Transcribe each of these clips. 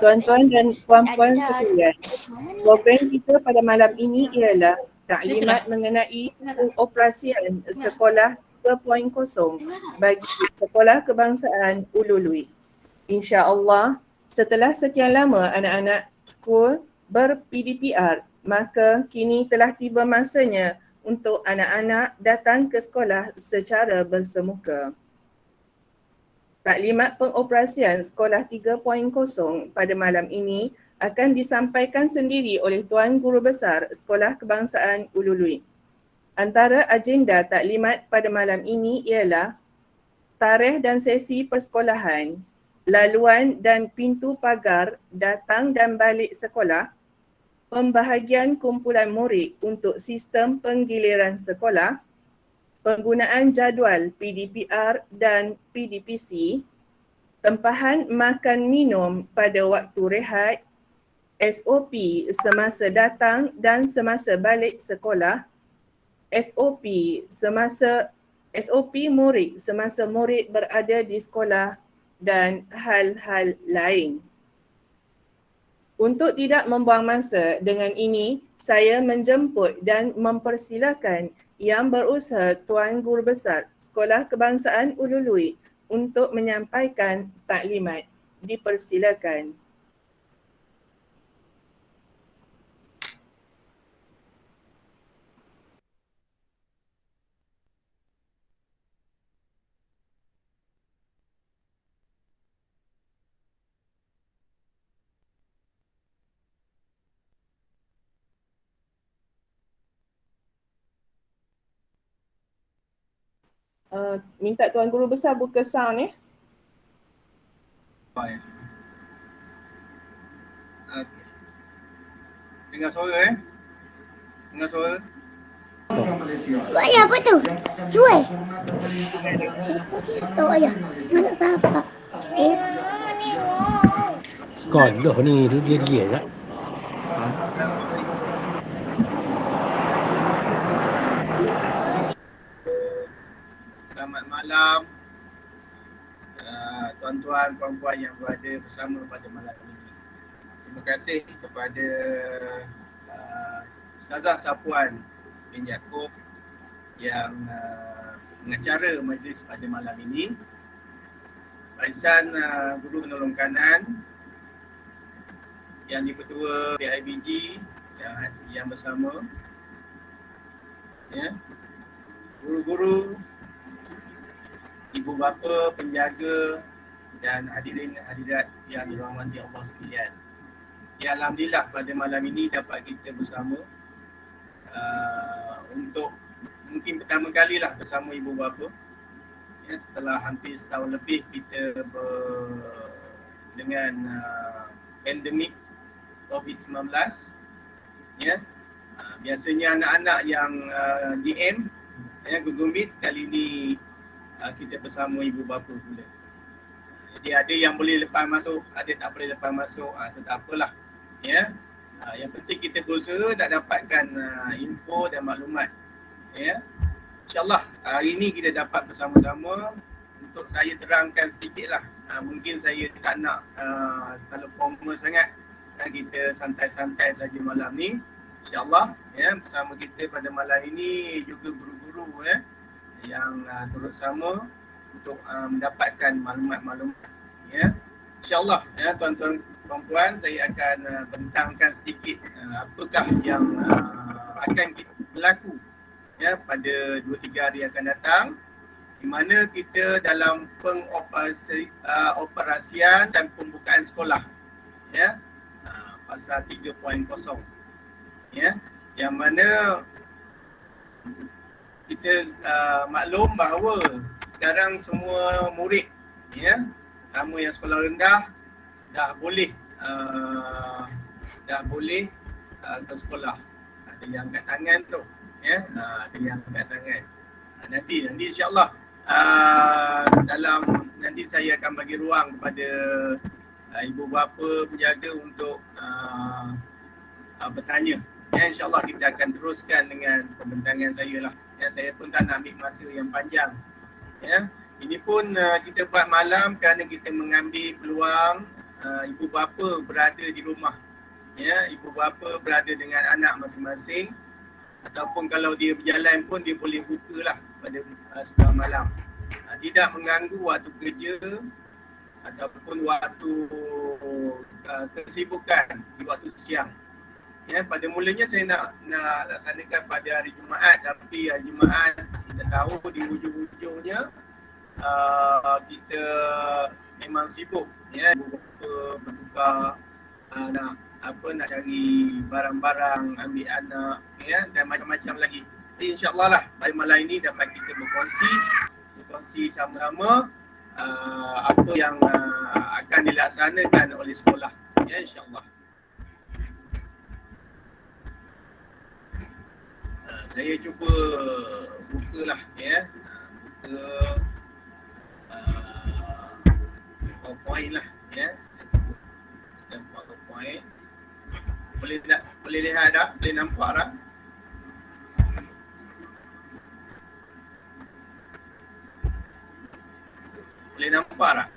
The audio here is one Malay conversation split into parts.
Tuan-tuan dan puan-puan sekalian, program kita pada malam ini ialah taklimat mengenai pengoperasian Sekolah 3.0 bagi Sekolah Kebangsaan Ulului. InsyaAllah, setelah sekian lama anak-anak skul ber-PDPR, maka kini telah tiba masanya untuk anak-anak datang ke sekolah secara bersemuka. Taklimat pengoperasian Sekolah 3.0 pada malam ini akan disampaikan sendiri oleh Tuan Guru Besar Sekolah Kebangsaan Ulului. Antara agenda taklimat pada malam ini ialah tarikh dan sesi persekolahan, laluan dan pintu pagar datang dan balik sekolah, pembahagian kumpulan murid untuk sistem penggiliran sekolah, penggunaan jadual PDPR dan PDPC, tempahan makan minum pada waktu rehat, SOP semasa datang dan semasa balik sekolah, SOP murid semasa murid berada di sekolah dan hal-hal lain. Untuk tidak membuang masa, dengan ini saya menjemput dan mempersilakan Yang Berusaha Tuan Guru Besar Sekolah Kebangsaan Ulului untuk menyampaikan taklimat. Dipersilakan. Minta Tuan Guru Besar buka sound ya. Okay. Dengar suara Dengar suara. Buat ayah apa tu? Suai. Oh ayah, mana apa? Sekolah ni tu dia tak? Selamat malam tuan-tuan, puan-puan yang berada bersama pada malam ini. Terima kasih kepada Ustazah Sapuan bin Yaakob yang mengacara majlis pada malam ini. Barisan Guru Penolong Kanan yang diketua PIBG yang bersama, ya, guru-guru, ibu bapa, penjaga dan hadirin hadirat yang dirahmati Allah sekalian. Ya, alhamdulillah pada malam ini dapat kita bersama untuk mungkin pertama kalilah bersama ibu bapa. Ya, setelah hampir setahun lebih kita dengan pandemik COVID-19. Ya, biasanya anak-anak yang DM ya, Google Meet, kali ini kita bersama ibu bapa pula. Jadi ada yang boleh lepas masuk, ada tak boleh lepas masuk, tak apalah. Ya. Yang penting kita berusaha nak dapatkan info dan maklumat. Ya. InsyaAllah hari ini kita dapat bersama-sama. Untuk saya terangkan sedikitlah. Mungkin saya tak nak terlalu formal sangat. Kita santai-santai saja malam ni. InsyaAllah ya, bersama kita pada malam ini juga guru-guru ya, yang turut sama untuk mendapatkan maklumat-maklumat. Ya. InsyaAllah ya, tuan-tuan puan-puan, saya akan bentangkan sedikit apakah yang akan berlaku ya pada 2-3 hari akan datang, di mana kita dalam pengoperasian dan pembukaan sekolah ya, pasal 3.0 ya, yang mana kita maklum bahawa sekarang semua murid ya, terutama yang sekolah rendah dah boleh ke sekolah. Ada yang angkat tangan tu ya, ada yang angkat tangan. Nanti insya-Allah dalam nanti saya akan bagi ruang kepada ibu bapa penjaga untuk bertanya. Ya, insya-Allah kita akan teruskan dengan pembentangan saya lah. Ya, saya pun tak nak ambil masa yang panjang. Ya, ini pun kita buat malam kerana kita mengambil peluang ibu bapa berada di rumah. Ya, ibu bapa berada dengan anak masing-masing, ataupun kalau dia berjalan pun dia boleh bukalah pada sebelah malam. Tidak mengganggu waktu kerja ataupun waktu kesibukan di waktu siang. Ya, pada mulanya saya nak laksanakan pada hari Jumaat, tapi hari Jumaat kita tahu di hujung-hujungnya kita memang sibuk, ya, bertukar nak cari barang-barang, ambil anak, ya, dan macam-macam lagi. Jadi insya-Allah lah pada malam ini dapat kita berkongsi sama-sama apa yang akan dilaksanakan oleh sekolah, ya, insya-Allah. Saya cuba bukalah, ya, buka PowerPoint lah, ya. Kita PowerPoint. Boleh lihat dah? Boleh nampak dah? Boleh nampak tak?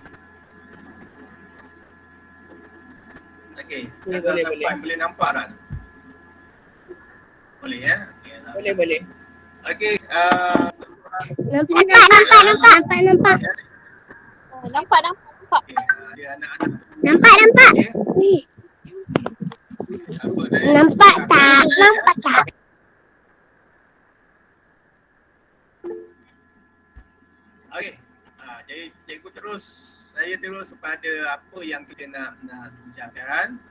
Okey, boleh nampak tak? Boleh, ya? Okay, Boleh. Okey, Nampak. okay, dia anak-anak. Nampak. Okay. Apa dari Nampak tak? Okey. Jadi saya terus kepada apa yang kita nak bincangkan.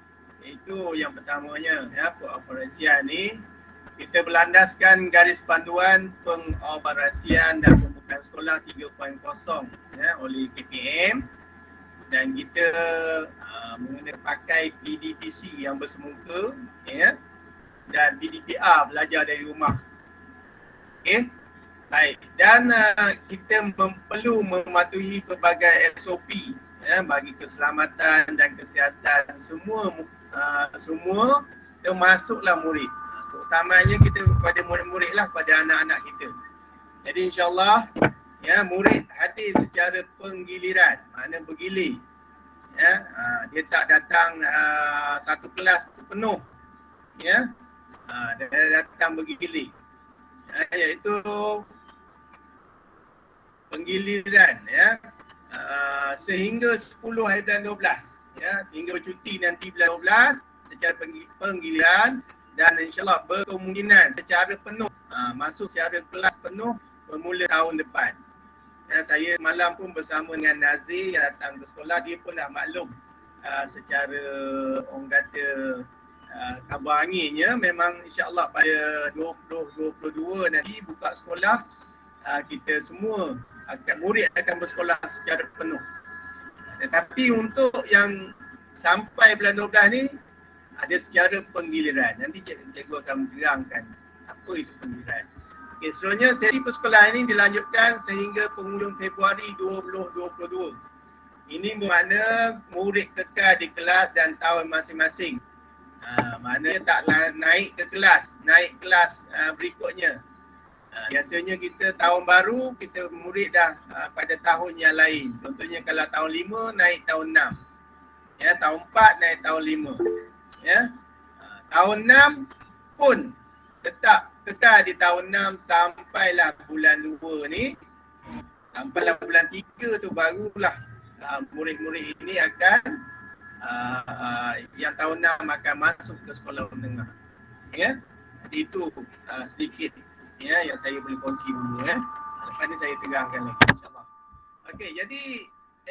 Itu yang pertamanya, ya, pengoperasian ni kita berlandaskan garis panduan pengoperasian dan pembukaan sekolah 3.0, ya, oleh KPM, dan kita menggunakan pakai PDPC yang bersemuka, ya, dan PDPR belajar dari rumah. Okey. Baik, dan kita perlu mematuhi pelbagai SOP, ya, bagi keselamatan dan kesihatan semua termasuklah murid. Terutamanya kita kepada murid-murid lah, pada anak-anak kita. Jadi insya-Allah, ya, murid hadir secara penggiliran, makna bergilir. Ya, dia tak datang satu kelas penuh, ya. Dia datang bergilir. Iaitu penggiliran, ya, sehingga 10 hari bulan 12, ya, sehingga bercuti nanti bulan 12 secara penggiliran, dan insyaAllah berkemungkinan secara penuh masuk secara kelas penuh bermula tahun depan. Ya, saya malam pun bersama dengan Nazir yang datang ke sekolah, dia pun dah maklum secara orang kata kabar anginnya memang insyaAllah pada 2022 nanti buka sekolah, kita semua murid akan bersekolah secara penuh. Tetapi untuk yang sampai bulan 12 ni ada secara penggiliran. Nanti cikgu akan menerangkan apa itu penggiliran. Okey, seterusnya sesi persekolahan ini dilanjutkan sehingga penghujung Februari 2022. Ini bermakna murid kekal di kelas dan tahun masing-masing. Maknanya tak naik kelas berikutnya. Biasanya kita tahun baru, kita murid dah pada tahun yang lain. Contohnya kalau tahun 5 naik tahun 6. Ya, tahun 4 naik tahun 5. Ya. Tahun 6 pun tetap kekal di tahun 6 sampailah bulan 2 ni. Sampailah bulan 3 tu barulah murid-murid ini akan yang tahun 6 akan masuk ke sekolah menengah. Ya. Jadi itu sedikit, ya, yang saya boleh kongsi dulu, ya. Lepas ni saya terangkan lagi, insyaAllah. Okey, jadi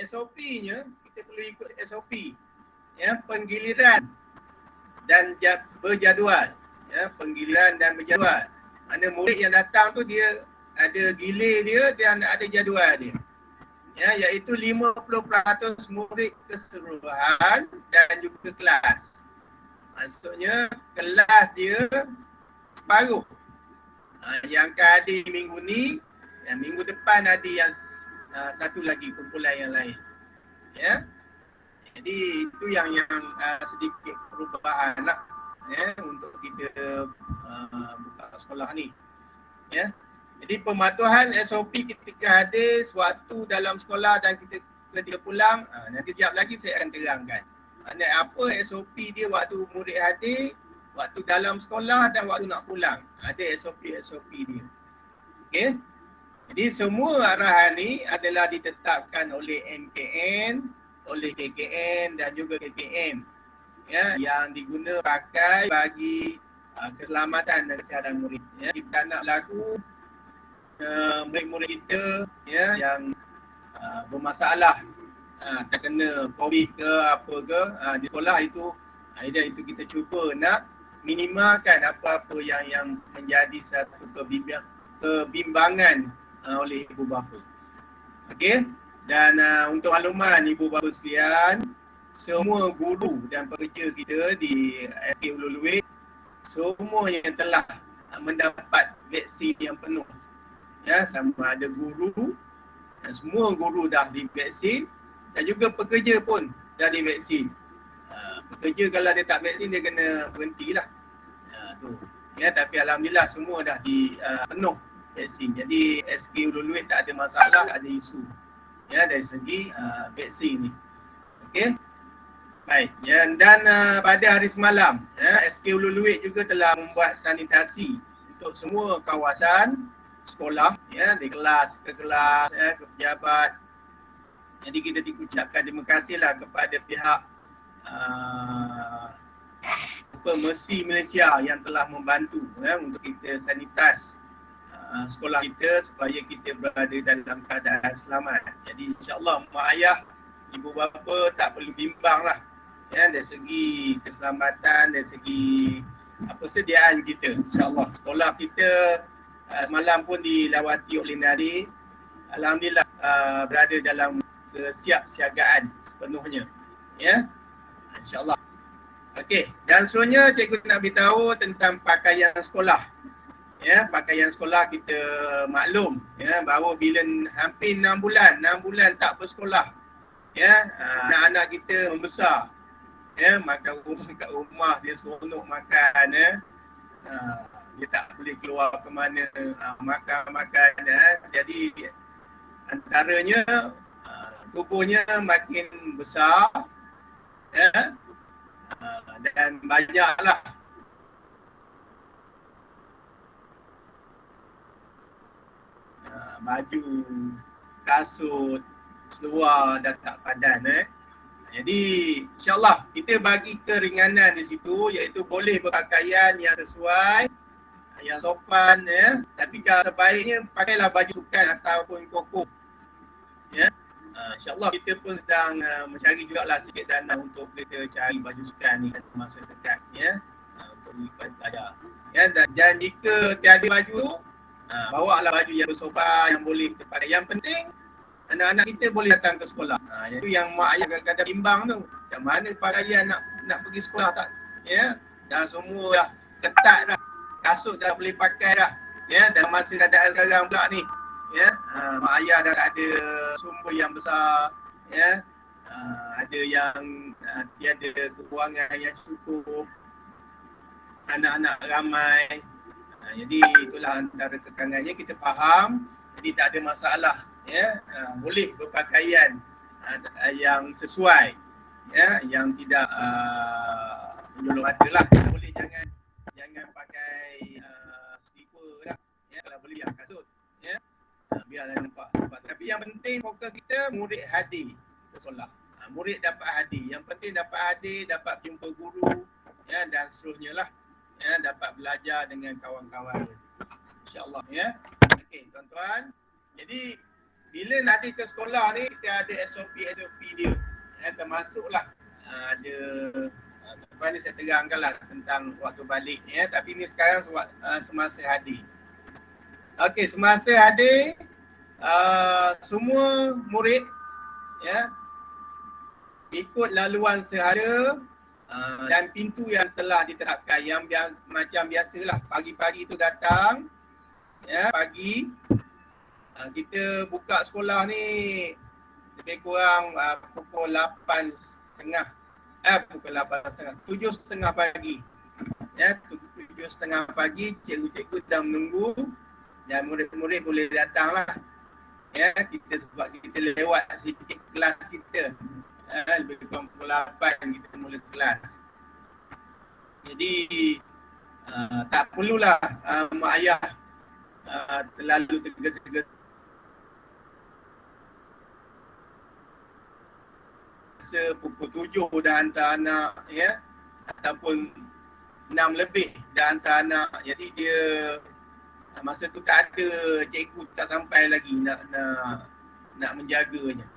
SOP-nya kita perlu ikut SOP, ya, penggiliran dan berjadual, ya, penggiliran dan berjadual. Mana murid yang datang tu dia ada gilir dia dan ada jadual dia, ya, iaitu 50% murid keseluruhan dan juga kelas. Maksudnya kelas dia separuh. Yang akan hadir minggu ni, dan minggu depan ada yang satu lagi kumpulan yang lain, ya. Jadi itu yang sedikit perubahan lah, ya, untuk kita buka sekolah ni, ya. Jadi pematuhan SOP ketika hadir sewaktu dalam sekolah dan ketika pulang, nanti sekejap lagi saya akan terangkan. Apa SOP dia waktu murid hadir, waktu dalam sekolah dan waktu nak pulang. Ada SOP dia. Okey. Jadi semua arahan ni adalah ditetapkan oleh MKN, oleh KKN dan juga KKM. Ya, yang diguna pakai bagi keselamatan dan kesihatan murid. Ya, kita nak berlaku murid-murid kita ya yang bermasalah terkena COVID ke apa ke di sekolah itu kita cuba nak minimalkan apa-apa yang menjadi satu kebimbangan oleh ibu bapa. Okey, dan untuk makluman ibu bapa sekalian, semua guru dan pekerja kita di SK Hulu Luit semua yang telah mendapat vaksin yang penuh. Ya, sama ada guru dan semua guru dah divaksin dan juga pekerja pun dah divaksin. Pekerja kalau dia tak vaksin dia kena berhentilah. Tu. Ya, tapi alhamdulillah semua dah penuh vaksin. Jadi SK Hulu Luit tak ada masalah, tak ada isu. Ya, dari segi vaksin ni. Okey. Baik. Ya, dan pada hari semalam, ya, SK Hulu Luit juga telah membuat sanitasi untuk semua kawasan sekolah, ya, di kelas ke kelas, ya, ke pejabat. Jadi kita diucapkan terima kasihlah kepada pihak Mercy Malaysia yang telah membantu ya, untuk kita sanitas sekolah kita supaya kita berada dalam keadaan selamat. Jadi insya-Allah mak ayah, ibu bapa tak perlu bimbang lah ya, dari segi keselamatan, dari segi persediaan kita. InsyaAllah sekolah kita semalam pun dilawati oleh Nadir. Alhamdulillah berada dalam kesiapsiagaan sepenuhnya. Ya, insyaAllah. Okey, dan seterusnya cikgu nak beritahu tentang pakaian sekolah. Ya, pakaian sekolah kita maklum ya, bahawa bila hampir 6 bulan tak bersekolah. Ya, anak-anak kita membesar. Ya, makan kat rumah dia seronok makan ya. Dia tak boleh keluar ke mana makan ya. Jadi antaranya tubuhnya makin besar ya, dan banyaklah baju, kasut, seluar dah tak padan Jadi insyaAllah kita bagi keringanan di situ, iaitu boleh berpakaian yang sesuai, yang sopan ya. Tapi kalau sebaiknya pakailah baju sukan ataupun koko. Ya. InsyaAllah kita pun sedang mencari jugalah sikit dana untuk kita cari baju sukan ni pada masa dekat ya. Untuk belajar. Ya, dan jika tiada baju, bawa lah baju yang bersopan, yang boleh kita pakai. Yang penting anak-anak kita boleh datang ke sekolah. Itu yang mak ayah kadang-kadang bimbang tu. Macam mana pakaian nak pergi sekolah tak? Ya, dah semua dah ketat dah. Kasut dah boleh pakai dah. Ya, dalam masa keadaan sekarang pula ni. Ya, mak ayah dah ada sumber yang besar. Ya, ada yang tiada kewangan yang cukup. Anak-anak ramai. Jadi itulah antara kekangannya, kita faham. Jadi tak ada masalah. Ya, boleh berpakaian yang sesuai, ya, yang tidak menjolok hati lah. Boleh jangan pakai slipper lah, ya, kalau boleh yang kasut, ya, biarlah nampak. Tapi yang penting fokus kita murid hadir ke sekolah. Murid dapat hadir. Yang penting dapat hadir, dapat jumpa guru, ya, dan seterusnya lah, ya, dapat belajar dengan kawan-kawan. InsyaAllah, ya. Okey, tuan-tuan. Jadi bila nanti ke sekolah ni kita ada SOP dia. Ya, termasuklah ada apa ni saya terangkanlah tentang waktu balik ya, tapi ni sekarang semasa hadir. Okey, semasa hadir semua murid ya ikut laluan sehara dan pintu yang telah diterapkan yang macam biasalah. Pagi-pagi tu datang ya, pagi kita buka sekolah ni lebih kurang pukul 8.30 pukul 8.30 7.30 pagi ya, 7.30 pagi cikgu-cikgu dah menunggu dan murid-murid boleh datang lah Ya, kita sebab kita lewat sedikit kelas kita. Lebih kurang pukul 8 kita mula kelas. Jadi tak perlulah mak ayah terlalu tergesa-gesa pukul 7 dah hantar anak, ya, ataupun 6 lebih dah hantar anak. Jadi dia masa tu tak ada, cikgu tak sampai lagi nak menjaganya.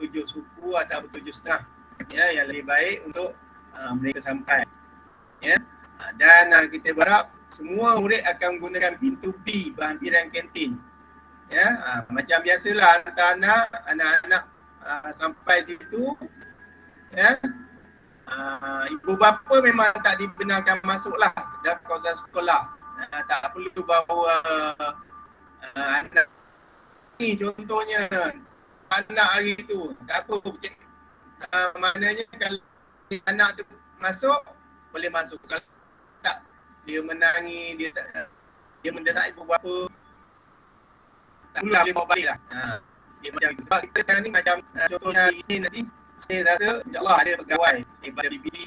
7 suku atau 7.30, ya, yang lebih baik untuk mereka sampai, ya. Dan kita berharap semua murid akan menggunakan pintu B berhampiran kantin, ya. Macam biasalah hantar anak-anak sampai situ, ya. Ibu bapa memang tak dibenarkan masuklah dalam kawasan sekolah. Tak perlu bawa anak ni, contohnya anak hari tu tak apa, maknanya kalau anak tu masuk boleh masuk, kalau tak dia menangis, dia mendesak ibu bapa, tak perlu boleh bawa balik lah. Dia macam itu. Sebab kita sekarang ni macam contohnya Isnin nanti, Isnin rasa insyaAllah ada pegawai daripada BPD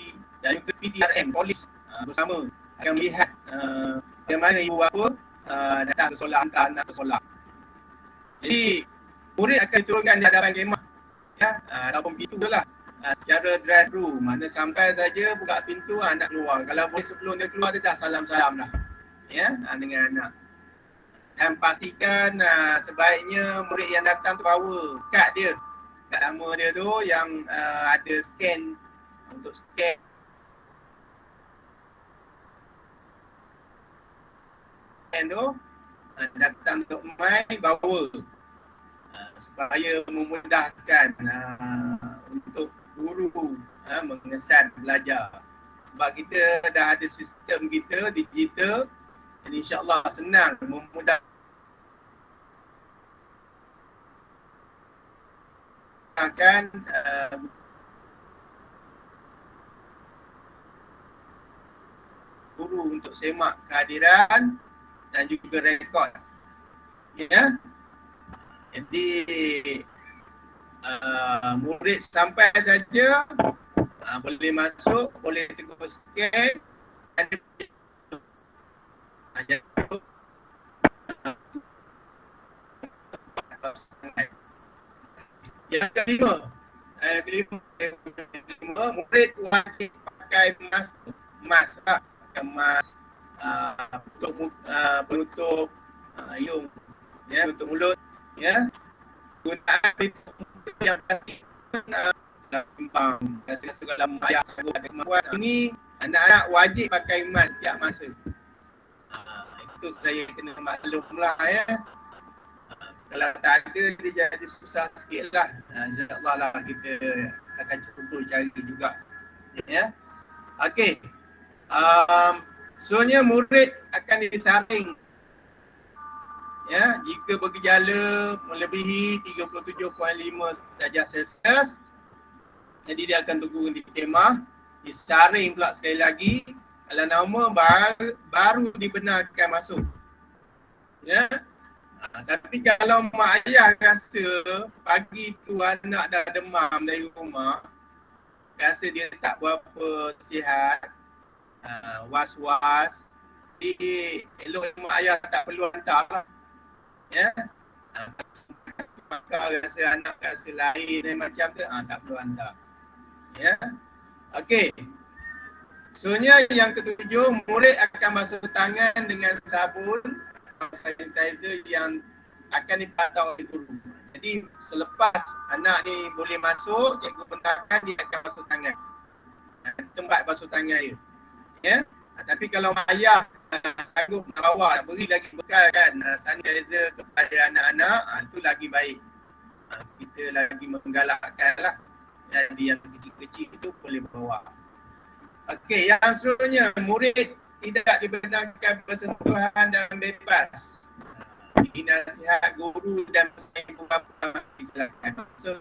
dan juga PTRM, polis bersama akan melihat bagaimana ibu bapa datang ke sekolah, hantar anak ke sekolah. Jadi murid akan diturunkan di hadapan kemah, ya, ataupun pintu tu lah, secara drive-thru. Mana sampai saja buka pintu, nak keluar. Kalau boleh sebelum dia keluar, dia dah salam-salam lah, ya, dengan anak. Dan pastikan sebaiknya murid yang datang tu bawa kad dia, kad nama dia tu yang ada scan, untuk scan tu, datang untuk mai bawa, supaya memudahkan untuk guru mengesan belajar. Sebab kita dah ada sistem kita digital, jadi insyaAllah senang memudahkan guru untuk semak kehadiran dan juga rekod, ya. Jadi murid sampai saja boleh masuk, boleh tegur scan, dan yang kelima, murid wajib pakai mask penutup hidung, ya, penutup mulut, ya. Gunaan itu yang timbang, rasa dalam ayat ada kemampuan. Ini anak-anak wajib pakai mask setiap masa. Itu saya kena maklumlah, ya. Kalau tak ada, dia jadi susah sikit lah. InsyaAllah lah kita akan cuba cari juga, ya. Okey. Sebenarnya murid akan disaring, ya, jika bergejala melebihi 37.5 darjah Celsius. Jadi dia akan tunggu di kemah, disaring pula sekali lagi. Kalau normal baru dibenarkan masuk, ya. Tapi kalau mak ayah rasa pagi tu anak dah demam dari rumah, rasa dia tak berapa sihat, was-was, jadi elok mak ayah tak perlu hantar lah, ya. Maka rasa anak rasa lain dan macam tu, tak perlu hantar, ya. Okey. Sebenarnya yang ketujuh, murid akan basuh tangan dengan sabun sanitizer yang akan dipantau oleh guru. Jadi selepas anak ni boleh masuk, cikgu bentangkan dia akan basuh tangan, tempat basuh tangan dia, ya. Tapi kalau mak ayah sanggup nak bawa, nak beri lagi bekal kan sanitizer kepada anak-anak, itu lagi baik. Kita lagi menggalakkan lah. Jadi yang kecil-kecil itu boleh bawa. Okey, yang seterusnya, murid tidak dibenarkan bersentuhan dan bebas. Ini nasihat guru dan ibu bapa dijelaskan. So,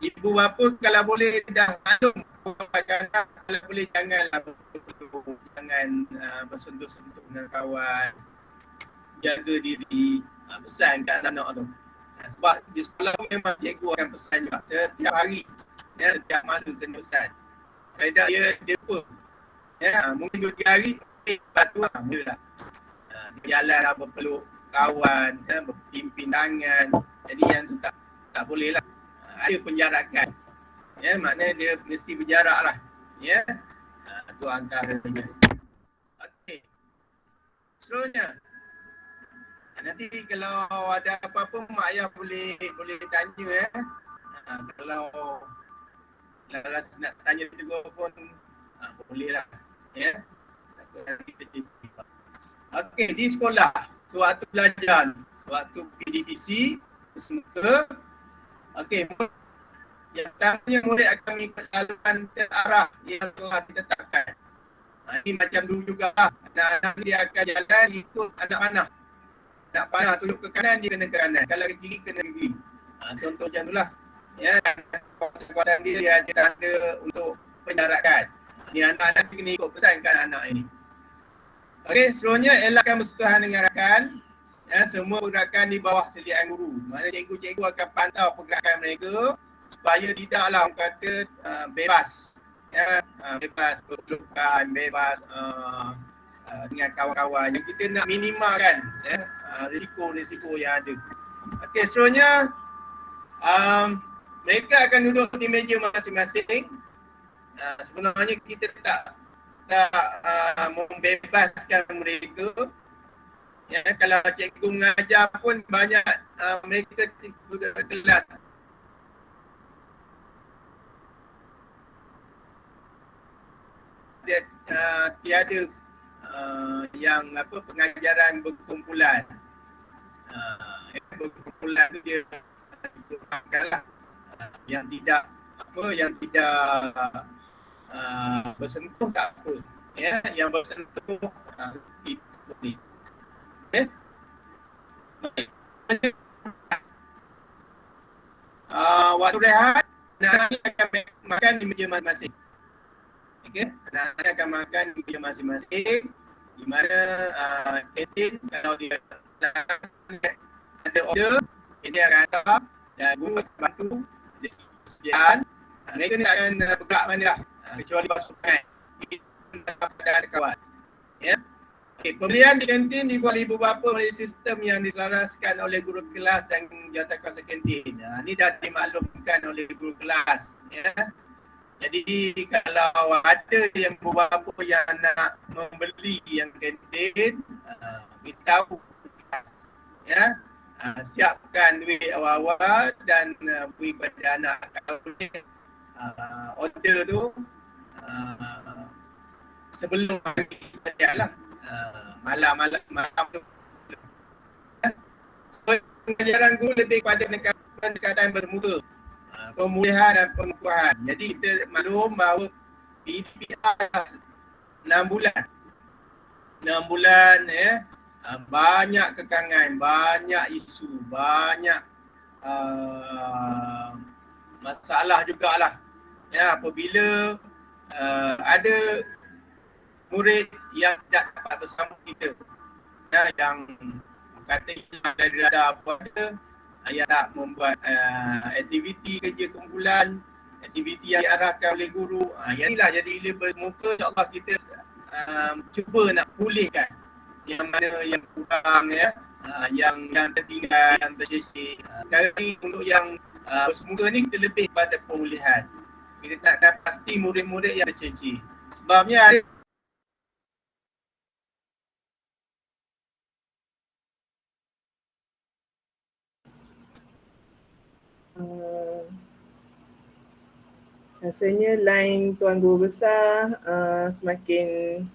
ibu bapa kalau boleh dah maklum, kalau boleh jangan bersentuh-sentuh dengan kawan, jaga diri, pesan kat anak-anak tu. Sebab di sekolah memang cikgu akan pesan juga setiap hari, setiap masa kena pesan. Kadang dia lupa, mungkin 2-3 hari, lepas tu mulalah dia jalan lah, berpeluk kawan, berpimpin tangan. Jadi yang tu tak boleh lah. Ada penjarakan, maknanya dia mesti berjarak lah, tu antaranya. Okey, seterusnya nanti kalau ada apa-apa mak ayah boleh tanya. Kalau rasa nak tanya juga pun boleh lah, Okey, di sekolah sewaktu belajar, sewaktu PDPC semuka, okey, yang pertamanya murid akan mengikut laluan terarah yang telah ditetapkan. Ini macam dulu juga lah, anak-anak dia akan jalan ikut anak panah. Nak panah tunjuk ke kanan, dia kena ke kanan. Kalau ke kiri, kena ke kiri. Contoh macam itulah. Kawasan dia ada tanda untuk penjarakan. Ni anak-anak kena ikut pesan kat anak ini. Okey, seterusnya elakkan bersentuhan dengan rakan. Semua pergerakan di bawah seliaan guru. Maksudnya cikgu-cikgu akan pantau pergerakan mereka supaya tidaklah orang kata bebas. Bebas berpelukan, bebas dengan kawan-kawan. Yang kita nak minimalkan risiko-risiko yang ada. Okey, seterusnya mereka akan duduk di meja masing-masing. Sebenarnya kita tak membebaskan mereka. Kalau cikgu mengajar pun banyak mereka duduk kelas. Tiada yang pengajaran berkumpulan. Berkumpulan tu dia lah. Yang tidak bersentuh tak apa. Yang bersentuh itu boleh. Waktu rehat, anak-anak akan makan di meja masing-masing. Anak-anak akan makan di meja masing-masing, di mana kantin kalau dia ada order, ini akan hantar dan guru akan bantu sekian. Mereka ni akan bergerak mana lah, kecuali pasukan. Ada kawan. Okay, pembelian di kantin dibuat ibu bapa oleh sistem yang diselaraskan oleh guru kelas dan jawatan kantin. Ini dah dimaklumkan oleh guru kelas. Jadi kalau ada yang ibu bapa yang nak membeli yang kantin, beritahu. Siapkan duit awal-awal dan beri kepada anak. Kalau boleh order tu sebelum pagi lah. Malam tu. Pengajaran guru lebih kepada pendekatan bermuka, pemulihan dan pengukuhan. Jadi kita maklum bahawa PDPR 6 bulan. 6 bulan banyak kekangan, banyak isu, banyak masalah jugalah. Apabila ada murid yang tidak dapat bersama kita, yang kata hilang dari radar apa ada, yang tak membuat aktiviti kerja kumpulan, aktiviti yang diarahkan oleh guru. Yang inilah jadi bila bermuka, insyaAllah kita cuba nak pulihkan yang mana yang kurang, yang tertinggal, yang tersisih. Sekarang ni untuk yang bersemuka ni kita lebih pada pemulihan. Kita nak pasti murid-murid yang tercecih. Sebabnya ada rasanya line Tuan Guru Besar semakin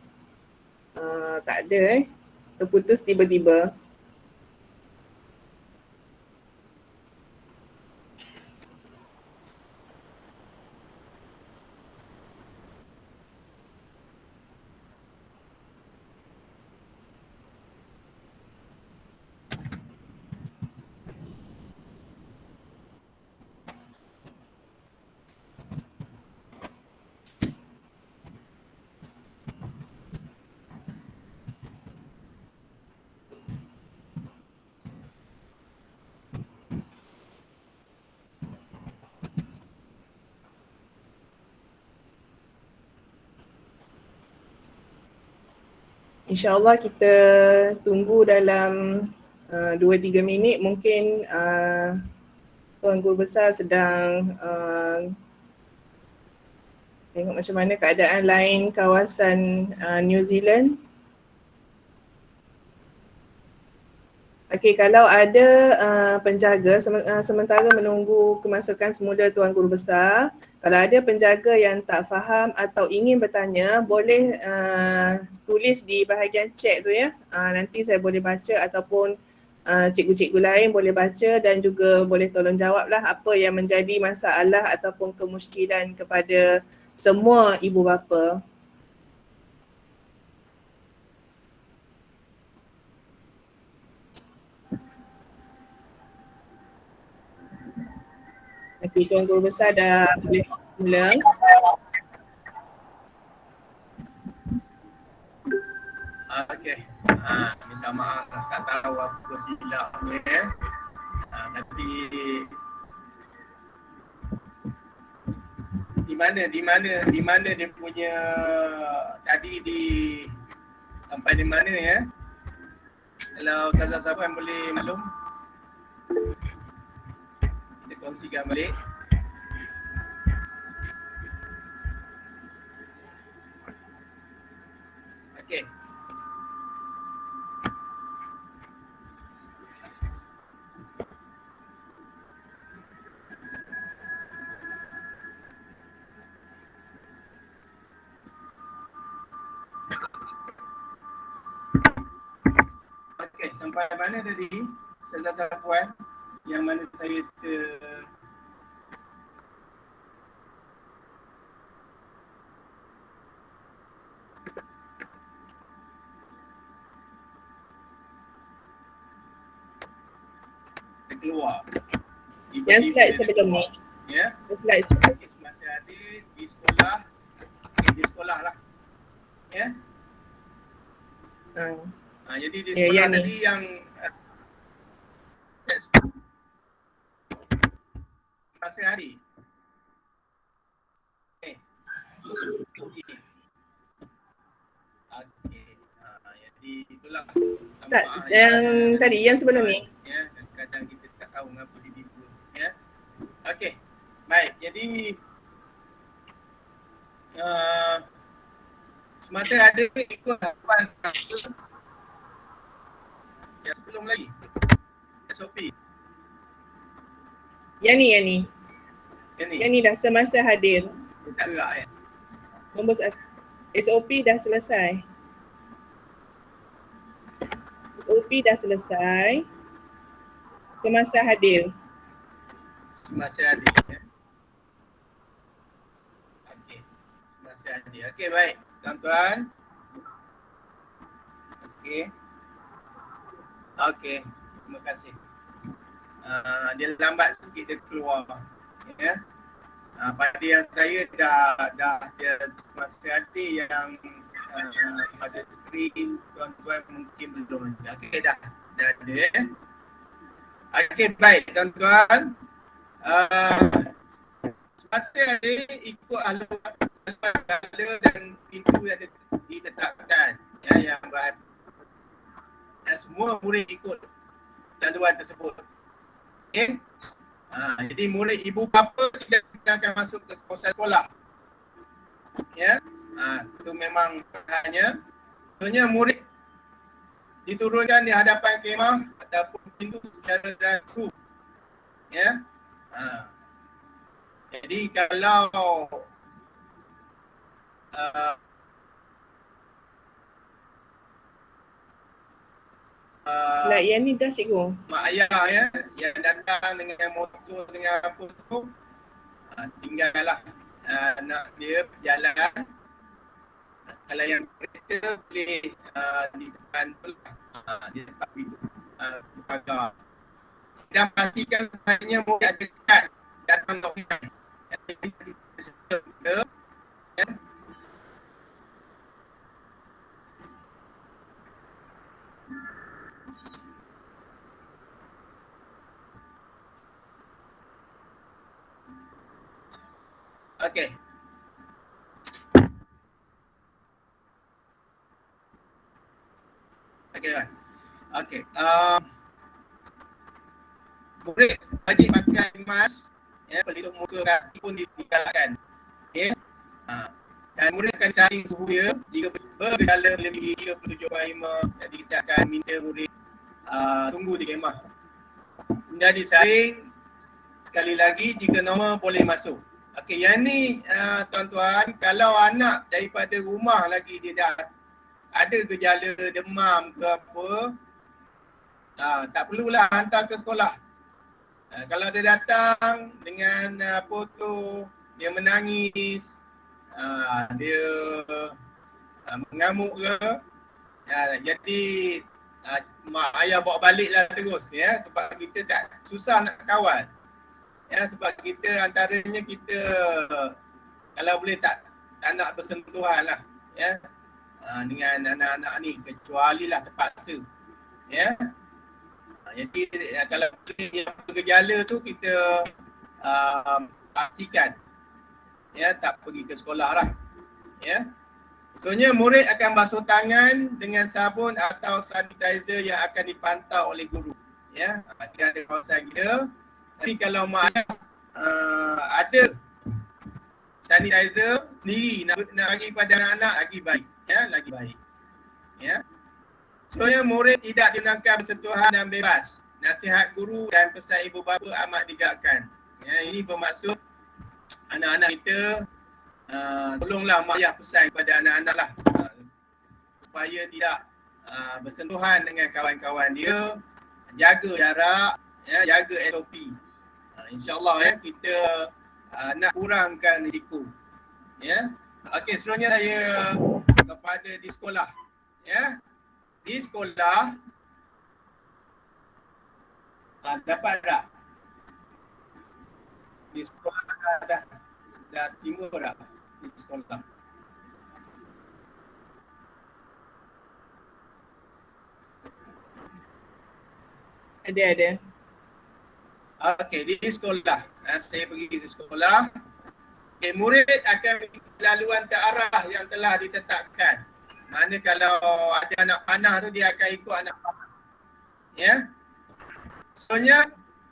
tak ada terputus tiba-tiba. InsyaAllah kita tunggu dalam 2-3 minit. Mungkin Tuan Guru Besar sedang tengok macam mana keadaan lain kawasan New Zealand. Okey, kalau ada penjaga sementara menunggu kemasukan semula Tuan Guru Besar, kalau ada penjaga yang tak faham atau ingin bertanya, boleh tulis di bahagian chat tu ya. Nanti saya boleh baca ataupun cikgu-cikgu lain boleh baca dan juga boleh tolong jawablah apa yang menjadi masalah ataupun kemusykilan kepada semua ibu bapa. Okey, Tuan Guru Besar dah boleh mula. Okey. Minta maaf tak tahu apa silap ni ya. Tapi di mana dia punya tadi sampai di mana ya? Kalau Ustazah Safwan boleh maklum, kita kongsikan balik. Okey. Okey, sampai mana tadi? Ustazah Safwan yang mana saya terkeluar. Yang slide sebelum ni. Ya. Slide sebelum ni. Masih ada di sekolah. Di sekolah lah. Ya. Jadi di sekolah tadi yang masih hari. Okey. Jadi itulah. Tak, yang tadi, yang sebelum ni. Ya, kadang kita tak tahu mengapa ditipu. Ya. Okey. Baik, jadi semasa ada ikut harapan ya, sebelum lagi SOP. Yang ni dah semasa hadir. Tak gerak ya. Nombor SOP dah selesai. SOP dah selesai. Semasa hadir. Semasa hadir ya. Okey. Semasa hadir. Okey, baik. Tuan-tuan. Okey. Okey. Terima kasih. Dia lambat sikit dia keluar. Ya. Pada yang saya dah masa hadir yang pada skrin tuan-tuan mungkin belum. Okey, dah ada ya. Okey, baik tuan-tuan. Semasa ada ikut alur dan pintu yang ditetapkan ya, yang berhati. Dan semua murid ikut laluan tersebut. Okey. Jadi murid ibu bapa tidak akan masuk ke kawasan sekolah. Ya. Itu memang hanya sebenarnya murid diturunkan di hadapan kemah ataupun pintu secara drive-thru. Ya. Jadi kalau Slide yang ni dah cikgu. mak ayah ya yang datang dengan motor dengan apa tu, tinggallah anak dia berjalan. Kalau yang kereta boleh di depan tu lah, di depan pintu pagar. Dan pastikan hanya murid ada kad datang dokumen. Okey. Okey kan? Okey. Murid wajib pakai mask, pelitup muka kaki pun digalakkan. Okey. Dan murid akan saring suhu dia jika bergejala melebihi 37.5, jadi kita akan minta murid tunggu di kemah. Kemudian disaring sekali lagi, jika normal boleh masuk. Okey, yang ni tuan-tuan, kalau anak daripada rumah lagi dia dah ada gejala demam ke apa, tak perlulah hantar ke sekolah. Kalau dia datang dengan foto, dia menangis, dia mengamuk ke, jadi mak ayah bawa baliklah terus, ya, sebab kita tak susah nak kawal. Ya, sebab kita antaranya kita kalau boleh tak nak bersentuhan lah, ya, dengan anak-anak ni, kecuali lah terpaksa, ya. Jadi kalau yang bergejala tu kita pastikan, ya, tak pergi ke sekolah lah, ya. Soalnya murid akan basuh tangan dengan sabun atau sanitizer yang akan dipantau oleh guru, ya. Dia ada kawasan kita. Tapi kalau mak ayah ada sanitizer sendiri nak bagi pada anak-anak, lagi baik, ya, lagi baik, ya. Sebenarnya murid tidak dibenarkan bersentuhan dan bebas. Nasihat guru dan pesan ibu bapa amat digalakkan. Ya, ini bermaksud anak-anak kita tolonglah mak ayah pesan kepada anak-anak lah, supaya tidak bersentuhan dengan kawan-kawan dia, jaga jarak, ya, jaga SOP. InsyaAllah, ya, kita nak kurangkan risiko, ya. Okey, seterusnya saya kepada di sekolah, ya. Di sekolah dapat tak? Di sekolah dah timbul tak? Di sekolah. Ada. Okey, di sekolah. Saya pergi di sekolah. Okay, murid akan mengikuti laluan terarah yang telah ditetapkan. Mana kalau ada anak panah tu, dia akan ikut anak panah, ya. Soalnya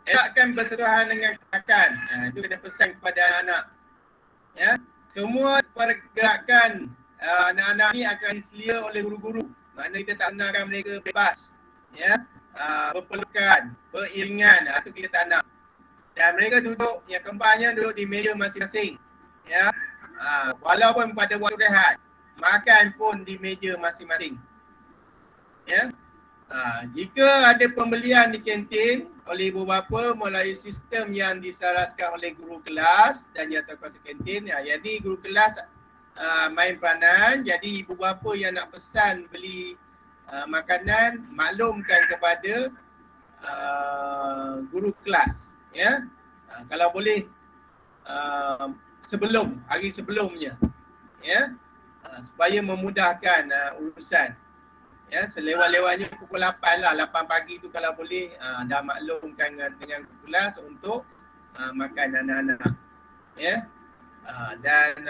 elakkan bersentuhan dengan kanak-kanak. Itu kena pesan kepada anak-anak, ya. Semua pergerakan anak-anak ni akan diselia oleh guru-guru. Mana kita tak benarkan mereka bebas, ya, berpelukan, beriringan, itu kita tak nak. Dan mereka duduk, yang kembarnya duduk di meja masing-masing, ya. Walaupun pada waktu rehat, makan pun di meja masing-masing, ya. Jika ada pembelian di kantin oleh ibu bapa melalui sistem yang diselaraskan oleh guru kelas dan jawatankuasa kantin, jadi guru kelas main peranan. Jadi ibu bapa yang nak pesan beli makanan, maklumkan kepada guru kelas, ya. Kalau boleh hari sebelumnya, ya, supaya memudahkan urusan, ya. Selewat-lewatnya pukul 8 lah, 8 pagi tu kalau boleh dah maklumkan dengan guru kelas untuk makan anak-anak, ya. Dan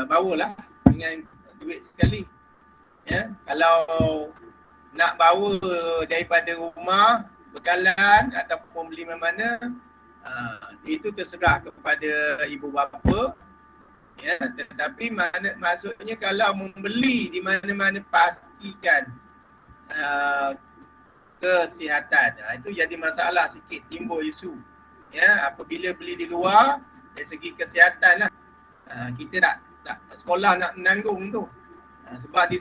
bawalah dengan duit sekali, ya. Kalau nak bawa daripada rumah bekalan ataupun beli mana-mana, itu terserah kepada ibu bapa, ya. Tetapi maksudnya kalau membeli di mana-mana, pastikan kesihatan. Itu jadi masalah sikit, timbul isu, ya. Apabila beli di luar, dari segi kesihatan lah, kita tak sekolah nak menanggung tu. Sebab di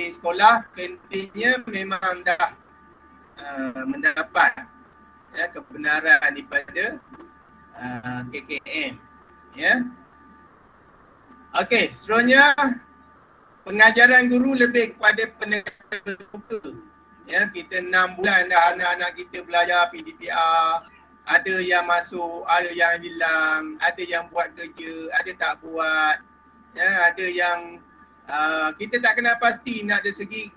sekolah kantinnya memang dah mendapat, ya, kebenaran daripada KKM, ya. Okey, seterusnya pengajaran guru lebih kepada pendekatan bermuka, ya. Kita 6 bulan dah anak-anak kita belajar PDPR. Ada yang masuk, ada yang hilang, ada yang buat kerja, ada tak buat, ya. Ada yang kita tak kenal pasti nak dari segi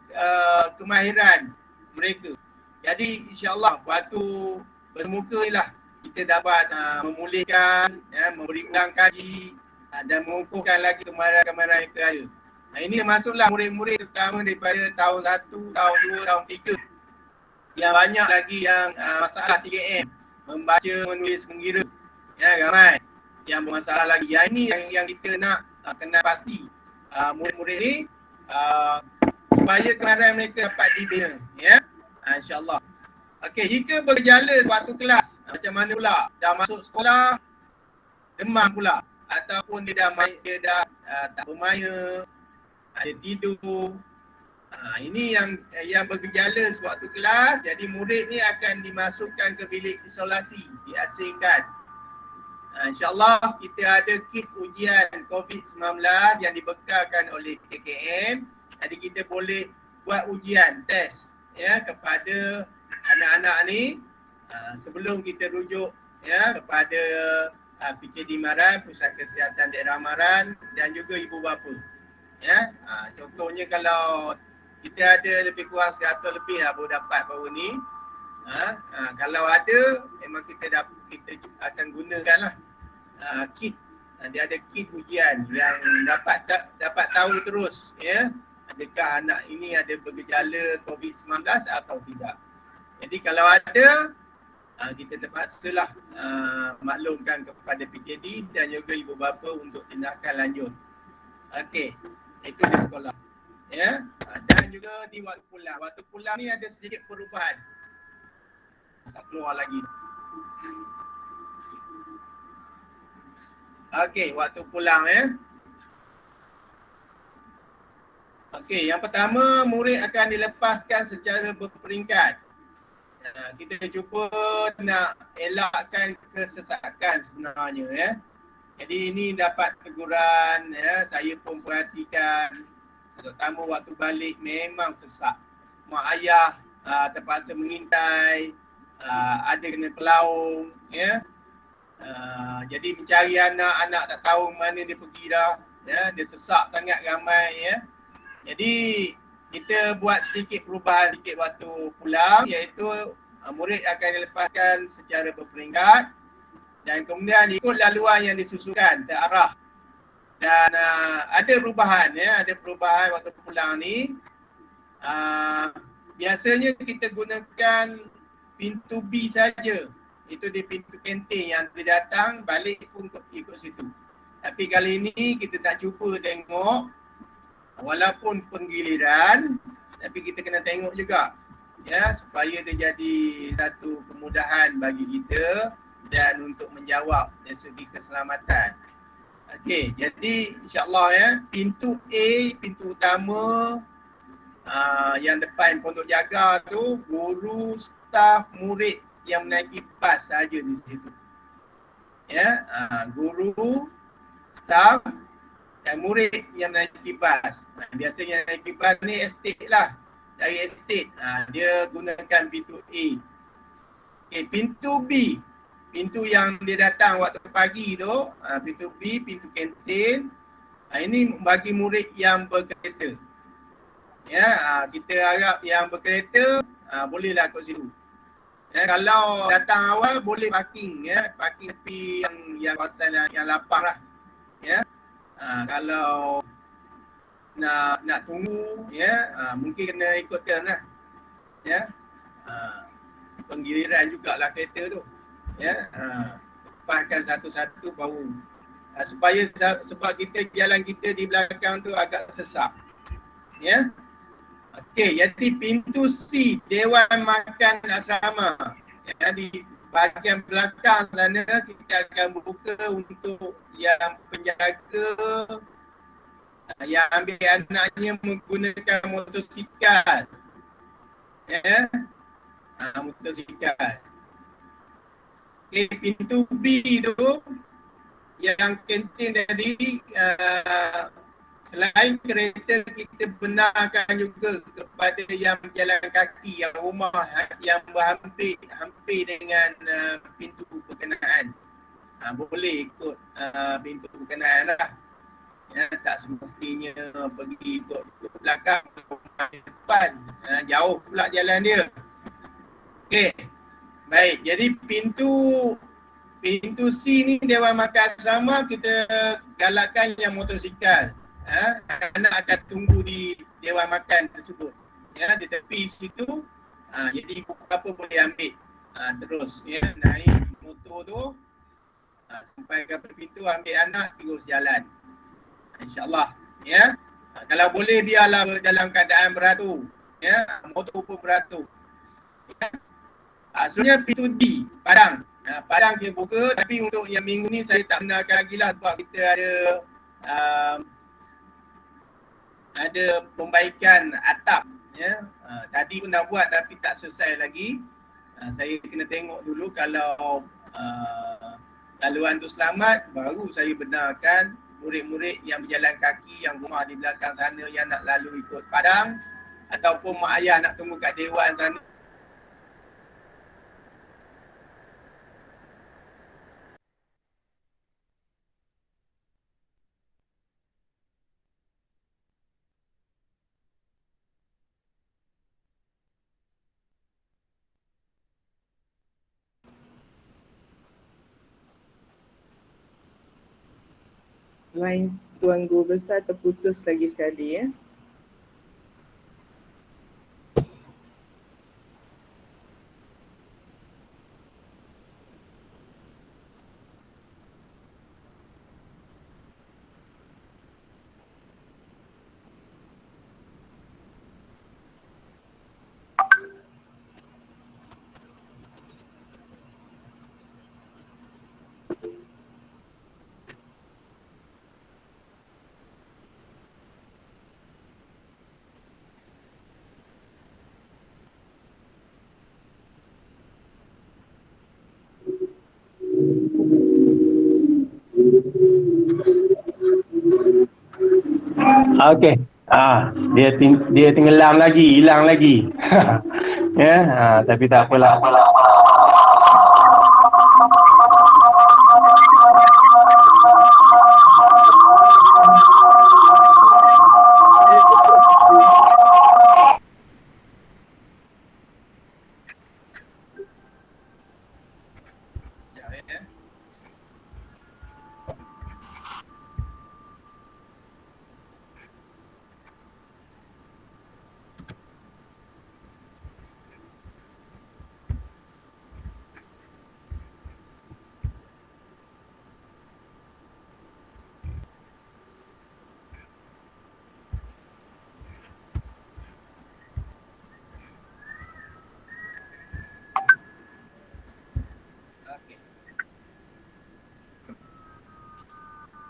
kemahiran mereka. Jadi insyaAllah waktu bermuka lah kita dapat memulihkan, ya, memberi ulang kaji dan mengukuhkan lagi kemahiran mereka. Ini masuklah murid-murid terutama daripada tahun 1, tahun 2, tahun 3. Yang banyak lagi yang masalah 3M. Membaca, menulis, mengira. Ya, ramai yang bermasalah lagi. Yang ini yang kita nak kenal pasti. Murid-murid ni supaya kemahiran mereka dapat dibina. Ya, insyaAllah. Okey, jika bergejala suatu kelas, macam mana pula? Dah masuk sekolah, demam pula. Ataupun dia dah tak bermaya, dia tidur. Ini yang bergejala sewaktu kelas. Jadi murid ni akan dimasukkan ke bilik isolasi, diasingkan. InsyaAllah kita ada kit ujian COVID-19 yang dibekalkan oleh KKM. Jadi kita boleh buat ujian, test ya kepada anak-anak ni sebelum kita rujuk ya kepada PKD Maran, Pusat Kesihatan Daerah Maran dan juga ibu bapa. Ya, contohnya kalau kita ada lebih kurang 100 lebih lah baru dapat baru ni. Kalau ada memang kita akan gunakanlah kit. Dia ada kit ujian yang dapat tahu terus ya adakah anak ini ada bergejala COVID-19 atau tidak. Jadi kalau ada kita terpaksalah maklumkan kepada PKD dan juga ibu bapa untuk tindakan lanjut. Okey, itu di sekolah. Ya, dan juga di waktu pulang. Waktu pulang ni ada sedikit perubahan. Tak keluar lagi. Okey, waktu pulang ya. Okey, yang pertama murid akan dilepaskan secara berperingkat. Kita cuba nak elakkan kesesakan sebenarnya ya. Jadi ini dapat teguran ya, saya pun perhatikan terutama waktu balik memang sesak. Mak ayah terpaksa mengintai, ada kena pelaung ya. Jadi mencari anak tak tahu mana dia pergi dah ya, dia sesak sangat ramai ya. Jadi kita buat sedikit perubahan sedikit waktu pulang, iaitu murid akan dilepaskan secara berperingkat dan kemudian ikut laluan yang disusunkan terarah. Dan ada perubahan ya, ada perubahan waktu pulang ni. Biasanya kita gunakan pintu B saja. Itu di pintu kantin yang dia datang balik pun ikut situ. Tapi kali ini kita tak cuba tengok walaupun penggiliran, tapi kita kena tengok juga ya supaya dia jadi satu kemudahan bagi kita dan untuk menjawab dari segi keselamatan. Okey, jadi insyaAllah ya, pintu A, pintu utama yang depan pondok jaga tu, guru, staf, murid yang menaiki bas saja di situ. Ya, guru, staf dan murid yang menaiki bas. Biasanya naiki bas ni estate lah. Dari estate, dia gunakan pintu A. Okay, pintu B, pintu yang dia datang waktu pagi tu, pintu B, pintu kantin. Ini bagi murid yang berkereta. Ya, kita harap yang berkereta bolehlah kat situ. Ya, kalau datang awal boleh parking ya, parking tepi yang kawasan yang lapang lah. Ya. Kalau nak tunggu ya, mungkin kena ikut turn lah. Ya. Penggiliran jugalah kereta tu. Ya. Lepaskan satu-satu baru. Sebab jalan kita di belakang tu agak sesak. Ya. Okey, jadi pintu C, Dewan Makan Asrama. Ya, di bahagian belakang sana kita akan buka untuk yang penjaga yang ambil anaknya menggunakan motosikal. Ya. Motosikal. Okey, pintu B tu yang kantin tadi, selain kereta kita benarkan juga kepada yang berjalan kaki, yang rumah yang hampir dengan pintu berkenaan. Boleh ikut pintu berkenaan lah. Ya, tak semestinya pergi ikut belakang, depan. Jauh pula jalan dia. Okey. Baik, jadi pintu C ni Dewan Makan Asrama kita galakkan yang motosikal. anak akan tunggu di dewan makan tersebut. Ya, di tepi situ, jadi ibu bapa boleh ambil terus ya, naik motor tu sampai ke pintu, ambil anak terus jalan. InsyaAllah ya. Kalau boleh biarlah dalam keadaan beratur ya, motor pun beratur. Ya. Sebenarnya pintu D, Padang. Padang dia buka, tapi untuk yang minggu ni saya tak benarkan lagi lah sebab kita ada pembaikan atap ya. Tadi pun dah buat tapi tak selesai lagi. Saya kena tengok dulu kalau laluan tu selamat, baru saya benarkan murid-murid yang berjalan kaki yang rumah di belakang sana yang nak lalu ikut Padang ataupun mak ayah nak tunggu kat dewan sana. Line Tuan Guru Besar terputus lagi sekali ya. Okey. Dia tenggelam lagi, hilang lagi. Ya, tapi tak apalah.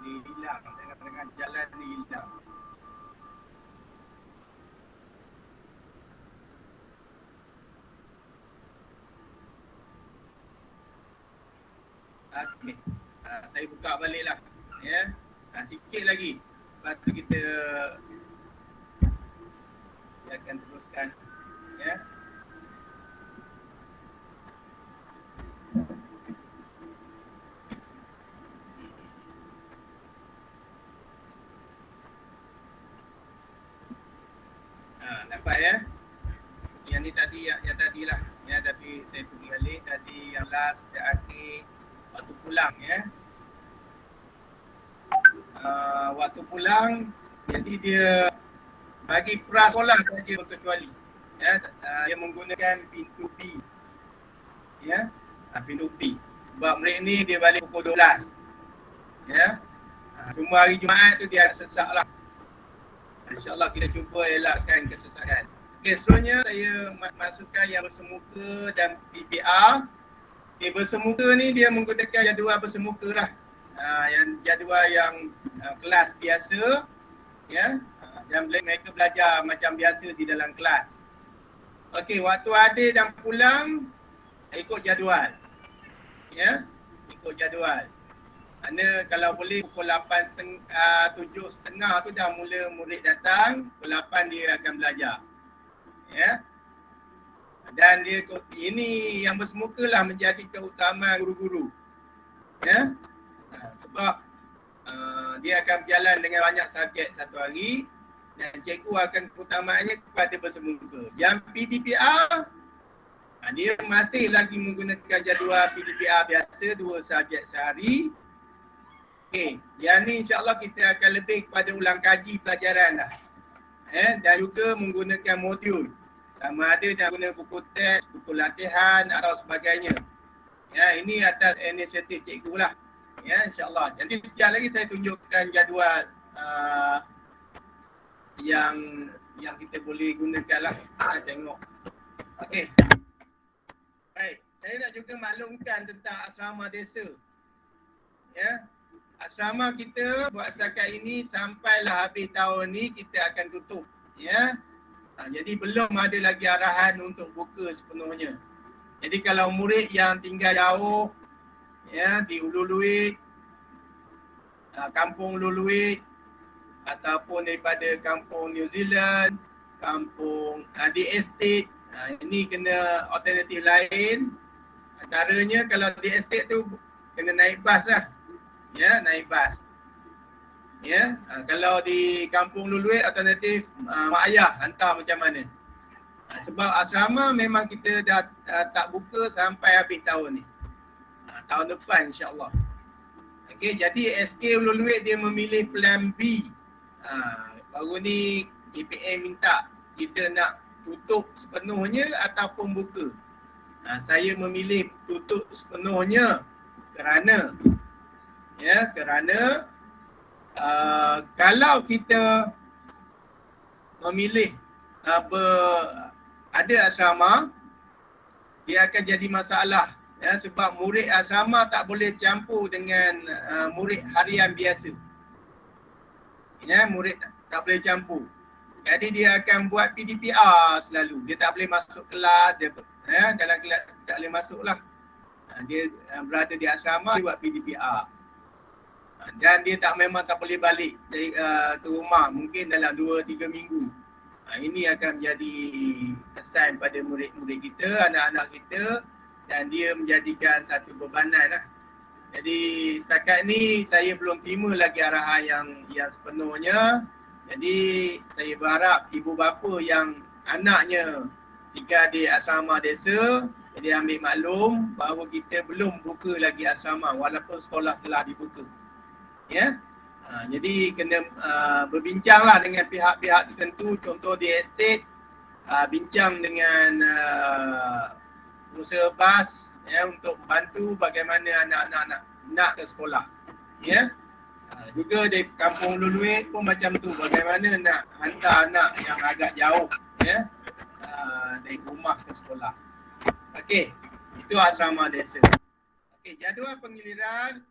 Ni hilang, tengah-tengah jalan ni hilang. Okey, saya buka balik lah ya. Sikit lagi, lepas tu kita akan teruskan ya. Dapat ya. Yang ni tadi yang tadilah ya, tapi saya pergi balik tadi yang last akhir waktu pulang ya. Waktu pulang jadi dia bagi prasekolah saja berkecuali ya. Dia menggunakan pintu B ya, pintu B sebab murid ni dia balik pukul 12 ya. Cuma hari Jumaat tu dia sesak lah. InsyaAllah kita cuba elakkan kesesakan. Okey, seterusnya saya masukkan yang bersemuka dan PPR. Okay, bersemuka ni dia menggunakan jadual bersemuka lah. Yang jadual yang kelas biasa ya. Dan mereka belajar macam biasa di dalam kelas. Okey, waktu adik dan pulang ikut jadual. Ya, ikut jadual. Mana kalau boleh pukul 7.30 tu dah mula murid datang, pukul 8 dia akan belajar. Ya. Dan dia ini yang bersemuka lah menjadi keutamaan guru-guru. Ya. Sebab dia akan berjalan dengan banyak subjek satu hari dan cikgu akan keutamaannya kepada bersemuka. Yang PDPR dia masih lagi menggunakan jadual PDPR biasa 2 subjek sehari. Okey, yang ni insya-Allah kita akan lebih kepada ulang kaji pelajaran dah. Dan juga menggunakan modul. Sama ada nak guna buku teks, buku latihan atau sebagainya. Ya, ini atas inisiatif cikgu lah. Ya, insya-Allah. Nanti sekejap lagi saya tunjukkan jadual yang kita boleh gunakan lah. Tengok. Okey. Baik, saya nak juga maklumkan tentang asrama desa. Ya. Asrama kita buat setakat ini sampailah habis tahun ni kita akan tutup. Ya. Jadi belum ada lagi arahan untuk buka sepenuhnya. Jadi kalau murid yang tinggal jauh ya di Ulu Luit, kampung Ulu Luit ataupun daripada kampung New Zealand, kampung di estate, ini kena alternatif lain. Antaranya kalau di estate tu kena naik bas lah. Ya, naik bas. Ya, kalau di kampung Luluit alternatif mak ayah hantar macam mana. Sebab asrama memang kita dah tak buka sampai habis tahun ni. Tahun depan insya-Allah. Okey, jadi SK Luluit dia memilih plan B. Baru ni DPM minta kita nak tutup sepenuhnya ataupun buka. Saya memilih tutup sepenuhnya kerana kalau kita memilih ada asrama, dia akan jadi masalah ya, sebab murid asrama tak boleh campur dengan murid harian biasa. Ya, murid tak boleh campur. Jadi dia akan buat PDPR selalu. Dia tak boleh masuk kelas, dia dalam kelas tak boleh masuklah. Dia berada di asrama, dia buat PDPR. Dan dia memang tak boleh balik ke rumah mungkin dalam 2-3 minggu. Ini akan menjadi kesan pada murid-murid kita, anak-anak kita, dan dia menjadikan satu bebanan lah. Jadi setakat ni saya belum terima lagi arahan yang sepenuhnya. Jadi saya berharap ibu bapa yang anaknya tinggal di asrama desa, jadi ambil maklum bahawa kita belum buka lagi asrama walaupun sekolah telah dibuka. Ya, jadi kena berbincanglah dengan pihak-pihak tertentu, contoh di estate, bincang dengan pengusaha bas ya, untuk membantu bagaimana anak-anak nak ke sekolah. Ya, juga di kampung Luluit pun macam tu, bagaimana nak hantar anak yang agak jauh ya, dari rumah ke sekolah. Okey, itu asrama desa. Okey, jadual penggiliran.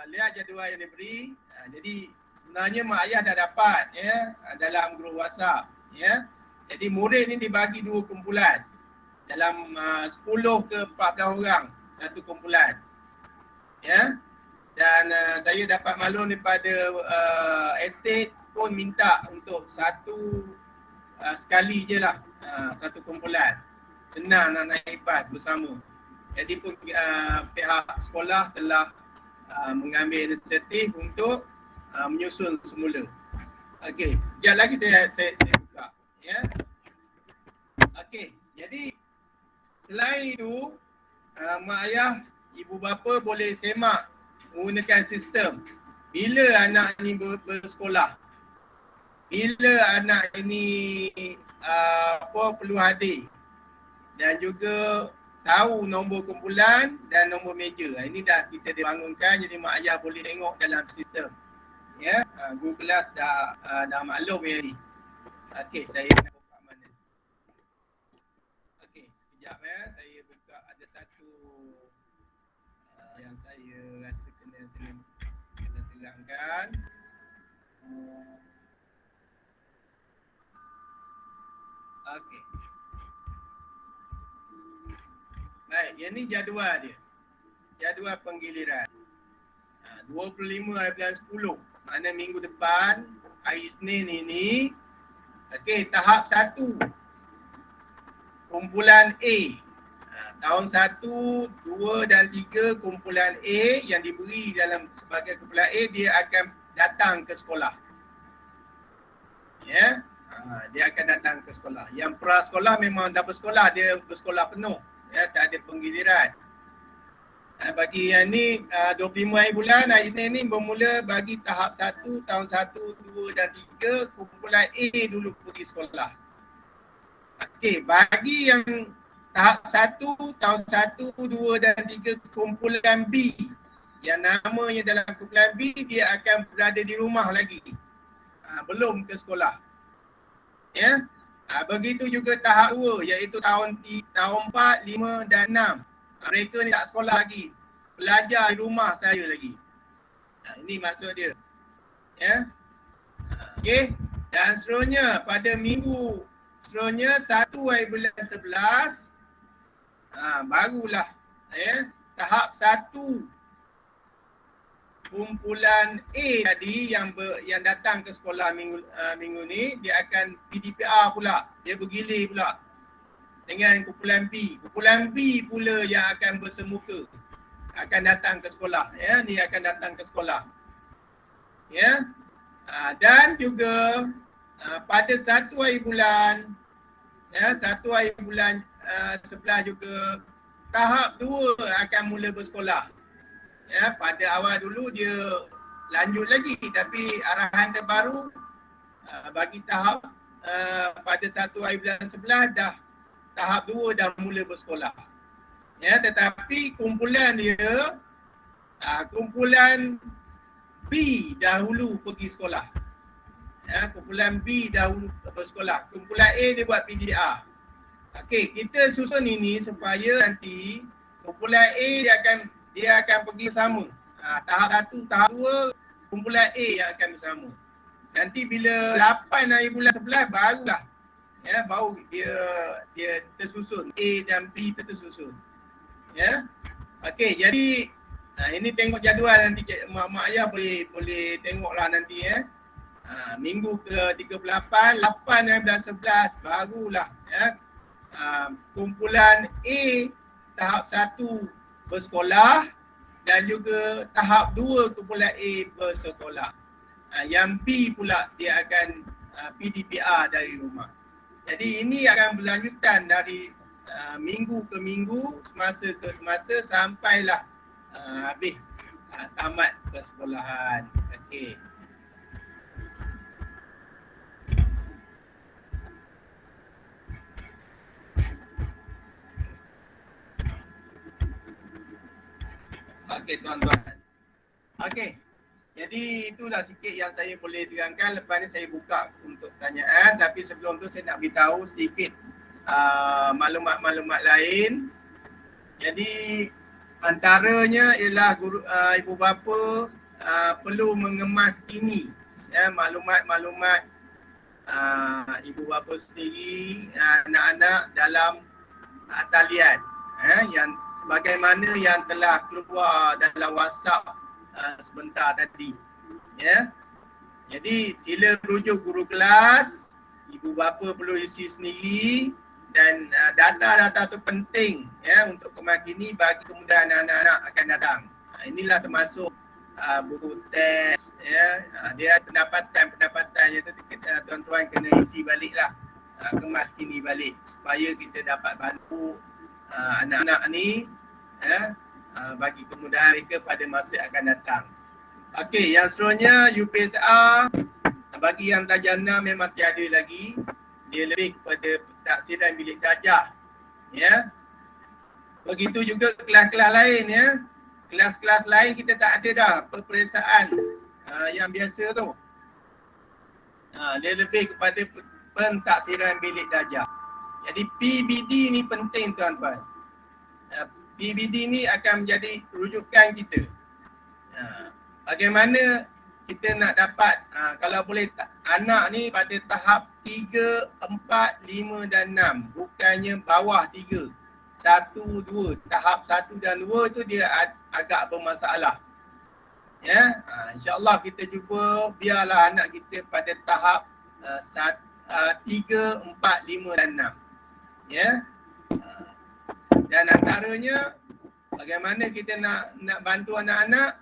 Lihat jadual yang diberi. Jadi sebenarnya mak ayah dah dapat ya dalam grup WhatsApp ya. Jadi murid ni dibagi 2 kumpulan. Dalam 10 ke 14 orang satu kumpulan. Ya. Dan saya dapat maklum daripada estate pun minta untuk satu sekali je lah satu kumpulan. Senang nak naik bas bersama. Jadi pun pihak sekolah telah mengambil inisiatif untuk menyusun semula. Okey, sekejap lagi saya buka ya. Okey, jadi selain itu mak ayah, ibu bapa boleh semak menggunakan sistem bila anak ini bersekolah. Bila anak ini perlu hadir dan juga tahu nombor kumpulan dan nombor meja. Ini dah kita dibangunkan, jadi mak ayah boleh tengok dalam sistem. Ya, guru kelas dah maklum yang ni. Okey, saya nak buka mana. Okey, sekejap ya. Saya buka ada satu yang saya rasa kena terangkan. Okey. Baik, yang ni jadual dia. Jadual penggiliran. 25 hari bulan 10. Mana minggu depan, hari Isnin ini. Okey, tahap 1. Kumpulan A. Tahun 1, 2 dan 3 kumpulan A yang diberi dalam sebagai kumpulan A, dia akan datang ke sekolah. Ya. Dia akan datang ke sekolah. Yang pra sekolah memang dah bersekolah, dia bersekolah penuh. Ya, tak ada penggiliran. Bagi yang ni 25 hari bulan hari Isnin ni bermula bagi tahap 1, tahun 1, 2 dan 3 kumpulan A dulu pergi sekolah. Okey, bagi yang tahap 1, tahun 1, 2 dan 3 kumpulan B yang namanya dalam kumpulan B dia akan berada di rumah lagi. Belum ke sekolah. Ya. Begitu juga tahap 2 iaitu tahun 4, 5 dan 6. Mereka ni tak sekolah lagi. Belajar di rumah saya lagi. Ini maksud dia. Ya. Okey. Dan seterusnya pada minggu seterusnya 1 hari bulan 11 barulah tahap 1 kumpulan A tadi yang datang ke sekolah minggu ni dia akan PDPR pula. Dia bergilir pula dengan kumpulan B. Kumpulan B pula yang akan bersemuka, akan datang ke sekolah. Ya, ni akan datang ke sekolah. Ya. Dan juga pada 1 hari bulan 1 hari bulan 11 juga tahap 2 akan mula bersekolah. Ya, pada awal dulu dia lanjut lagi tapi arahan terbaru bagi tahap pada 1 hari bulan 11 dah tahap 2 dah mula bersekolah. Ya, tetapi kumpulan dia kumpulan B dahulu pergi sekolah. Ya, kumpulan B dahulu bersekolah. Kumpulan A dia buat PDR. Okey, kita susun ini supaya nanti kumpulan A dia akan pergi bersama. Tahap 1, tahap 2 kumpulan A yang akan bersama. Nanti bila 8 hari bulan 11 barulah baru dia tersusun. A dan B tersusun. Ya. Okey, jadi ini tengok jadual nanti mak ayah boleh tengoklah nanti minggu ke 38, 8 hari bulan 11 barulah kumpulan A tahap 1 bersekolah dan juga tahap 2 kumpulan A bersekolah. Yang B pula dia akan PDPR dari rumah. Jadi ini akan berlanjutan dari minggu ke minggu, semasa ke semasa sampailah habis tamat persekolahan. Okey. Okey tuan-tuan. Okey. Jadi itulah sikit yang saya boleh terangkan. Lepas ni saya buka untuk pertanyaan, tapi sebelum tu saya nak beritahu sedikit maklumat-maklumat lain. Jadi antaranya ialah ibu bapa perlu mengemas kini maklumat-maklumat ibu bapa sendiri, anak-anak dalam talian yang sebagaimana yang telah keluar dalam WhatsApp sebentar tadi. Ya. Jadi sila rujuk guru kelas, ibu bapa perlu isi sendiri dan data-data tu penting untuk kemakini bagi kemudahan anak-anak akan datang. Inilah termasuk buku test dia pendapatan yang tu tuan-tuan kena isi baliklah, kemas kini balik supaya kita dapat bantu anak-anak ni bagi kemudahan mereka pada masa akan datang. Okey, yang seterusnya UPSR bagi yang darjah 6 memang tiada lagi. Dia lebih kepada taksiran bilik darjah. Ya. Begitu juga kelas-kelas lain Kelas-kelas lain kita tak ada dah peperiksaan yang biasa tu. Dia lebih kepada pentaksiran bilik darjah. Jadi PBD ni penting tuan-tuan. PBD ni akan menjadi rujukan kita. Bagaimana kita nak dapat kalau boleh anak ni pada tahap 3, 4, 5 dan 6. Bukannya bawah 3. 1, 2. Tahap 1 dan 2 tu dia agak bermasalah. Ya, insya-Allah kita cuba biarlah anak kita pada tahap 3, 4, 5 dan 6. Ya. Dan antaranya bagaimana kita nak bantu anak-anak.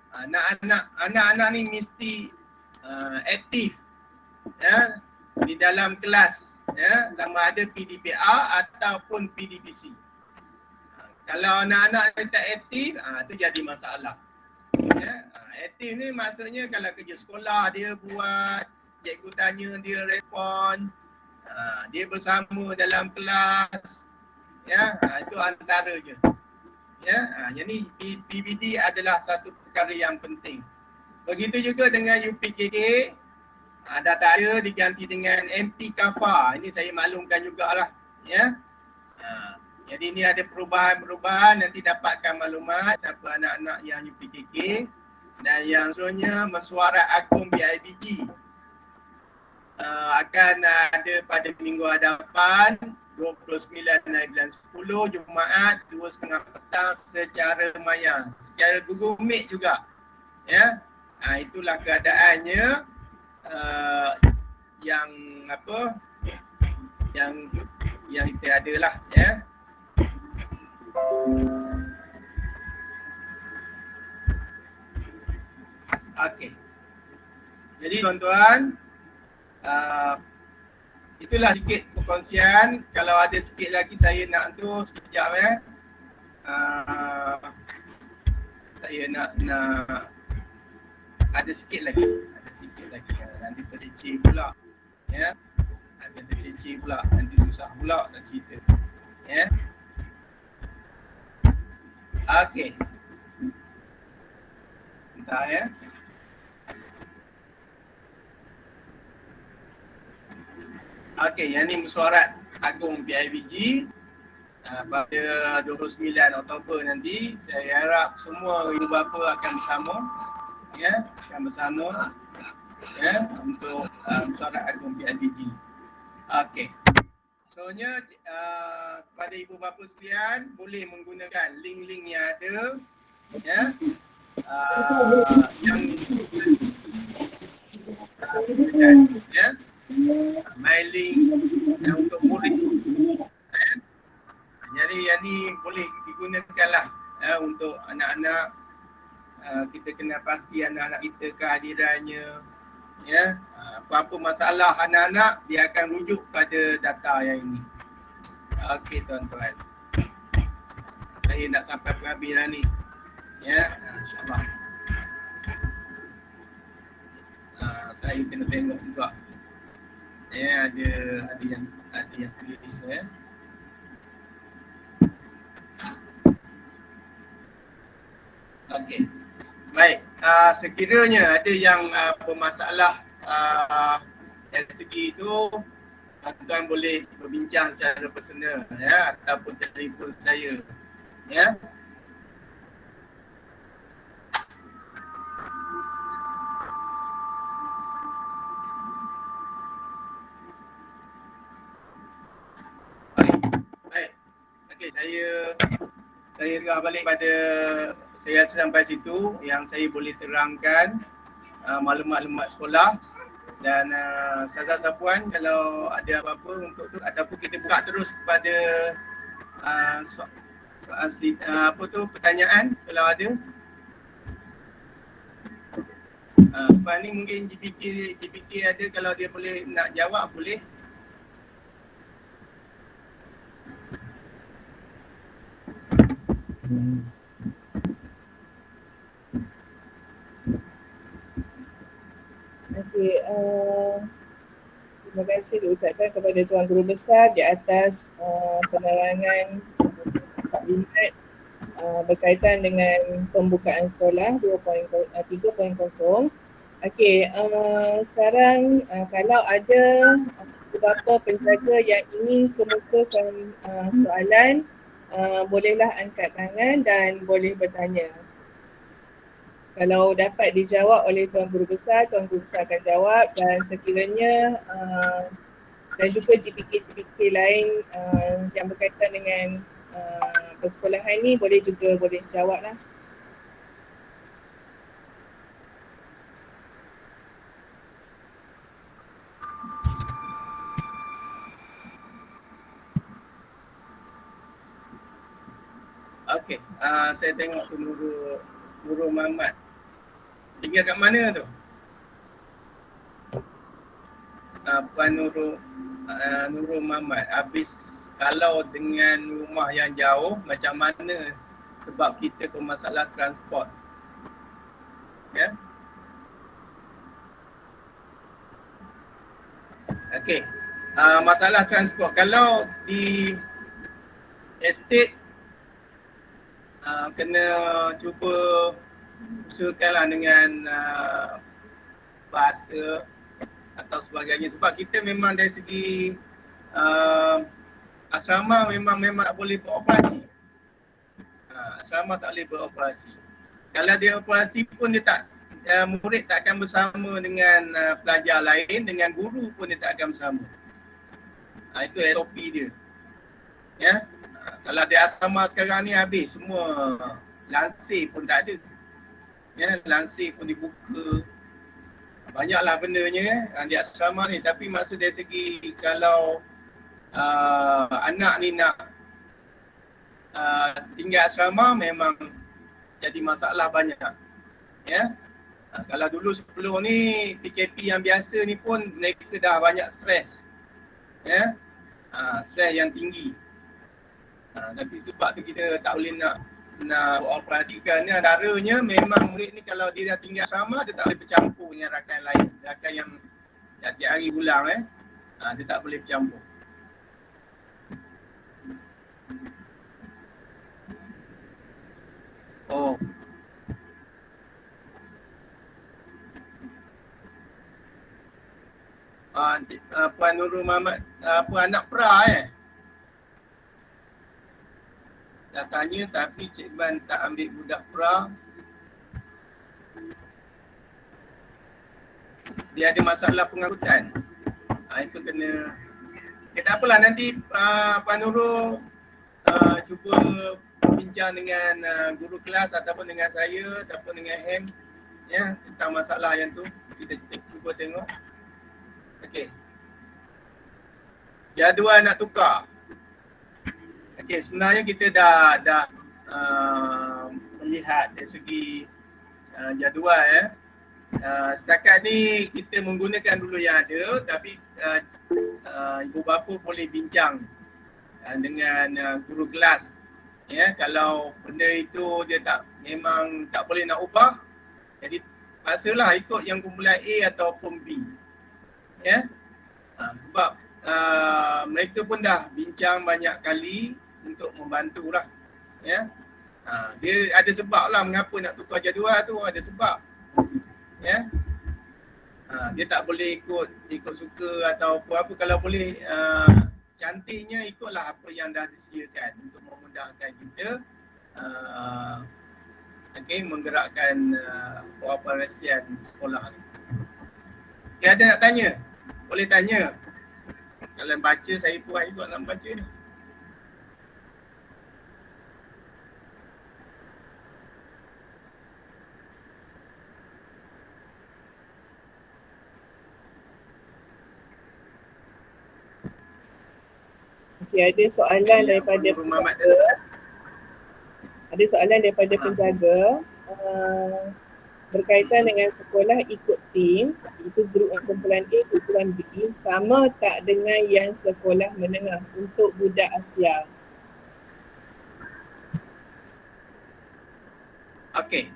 Anak-anak ni mesti aktif di dalam kelas sama ada PDPR ataupun PDPC. Kalau anak-anak dia tak aktif, tu jadi masalah. Ya, aktif ni maksudnya kalau kerja sekolah dia buat, cikgu tanya dia respon, dia bersama dalam kelas. Ya, itu antara je. Ya, jadi PBD adalah satu perkara yang penting. Begitu juga dengan UPKK, dah tak ada, diganti dengan MP Kafa. Ini saya maklumkan jugalah. Ya. Jadi ni ada perubahan-perubahan, nanti dapatkan maklumat siapa anak-anak yang UPKK dan yang seterusnya mesyuarat agung PIBG akan ada pada minggu hadapan 29 hari bulan 10 Jumaat 2.30 petang secara maya, secara Google Meet juga. Ya. Itulah keadaannya yang apa yang kita adalah, ya. Okey. Jadi tuan-tuan, itulah sedikit perkongsian. Kalau ada sikit lagi saya nak tu sekejap saya nak ada sikit lagi. Nanti tercicir pula. Ya. Ada tercicir pula, nanti susah pula nak cerita. Ya. Okey. Bentar ya. Okey, yang ni mesyuarat agung PIBG pada 29 Oktober nanti. Saya harap semua ibu bapa akan bersama, ya, ya, untuk mesyuarat agung PIBG. Okey. Soalnya kepada ibu bapa sekalian boleh menggunakan link-link yang ada, ya, yang ya, mailing yang untuk murid. Jadi yang ni boleh digunakanlah untuk anak-anak. Kita kena pasti anak-anak kita kehadirannya. Ya, apa-apa masalah anak-anak dia akan rujuk pada data yang ini. Okey tuan-tuan. Saya nak sampai penghabiskan ni. Ya, insya-Allah. Saya kena tengok juga. Ya, ada yang tulis ya. Okey. Baik, sekiranya ada yang bermasalah dari segi itu, tuan boleh berbincang secara personal, ya, ataupun telefon saya, ya. Baik. Okey, saya sudah balik pada. Saya rasa sampai situ yang saya boleh terangkan maklumat-maklumat sekolah. Dan Ustazah Puan, kalau ada apa-apa untuk tu ataupun kita buka terus kepada soal pertanyaan kalau ada. Puan ni mungkin GPK ada, kalau dia boleh nak jawab boleh. Okey, terima kasih diucapkan kepada Tuan Guru Besar di atas penerangan taklimat berkaitan dengan pembukaan sekolah 3.0. Okey, sekarang kalau ada beberapa penjaga yang ingin kemukakan soalan, bolehlah angkat tangan dan boleh bertanya. Kalau dapat dijawab oleh Tuan Guru Besar akan jawab, dan sekiranya dan juga GPK lain yang berkaitan dengan persekolahan ni boleh jawab lah. Okey, saya tengok tu Nurul Muhammad. Tinggal kat mana tu? Puan Nurul Muhammad. Habis kalau dengan rumah yang jauh macam mana sebab kita bermasalah transport. Ya. Okey. Masalah transport kalau di estate kena cuba usahakanlah dengan bas ke atau sebagainya sebab kita memang dari segi asrama memang tak boleh beroperasi. Asrama tak boleh beroperasi. Kalau dia operasi pun dia tak murid tak akan bersama dengan pelajar lain, dengan guru pun dia tak akan bersama. Itu SOP dia. Ya. Kalau di asrama sekarang ni habis semua, lansir pun tak ada. Ya, lansir pun dibuka. Banyaklah bendanya di asrama ni, tapi maksud dari segi kalau anak ni nak tinggal asrama memang jadi masalah banyak. Ya. Kalau dulu sebelum ni PKP yang biasa ni pun mereka dah banyak stres. Ya. Stres yang tinggi. Tapi sebab tu kita tak boleh nak operasikan ni. Antaranya memang murid ni kalau dia dah tinggal asrama dia tak boleh bercampur dengan rakan lain. Rakan yang tiap hari ulang dia tak boleh bercampur. Oh. Puan Nurul Muhammad, anak pra dah tanya tapi Cik Ban tak ambil budak pra. Dia ada masalah pengangkutan. Itu kena. Tak apalah nanti Puan Nurul cuba bincang dengan guru kelas ataupun dengan saya ataupun dengan HEM ya tentang masalah yang tu. Kita cuba tengok. Okey. Jadual nak tukar. Okey, sebenarnya kita dah melihat dari segi jadual setakat ni kita menggunakan dulu yang ada tapi ibu bapa boleh bincang dengan guru kelas. Ya, kalau benda itu dia memang tak boleh nak ubah, jadi paksalah ikut yang kumpulan A ataupun B. Ya. Sebab mereka pun dah bincang banyak kali untuk membantu lah. Ya. Dia ada sebab lah mengapa nak tukar jadual tu, ada sebab. Ya. Dia tak boleh ikut suka atau apa. Kalau boleh cantiknya ikutlah apa yang dah disediakan untuk memudahkan kita menggerakkan peroperasian sekolah ni. Okay, ada nak tanya? Boleh tanya. Kalau baca saya puas juga nak baca ni. Okay, ada soalan daripada penjaga berkaitan dengan sekolah ikut tim, itu grup kumpulan A, kumpulan B, sama tak dengan yang sekolah menengah untuk budak Asia? Okey,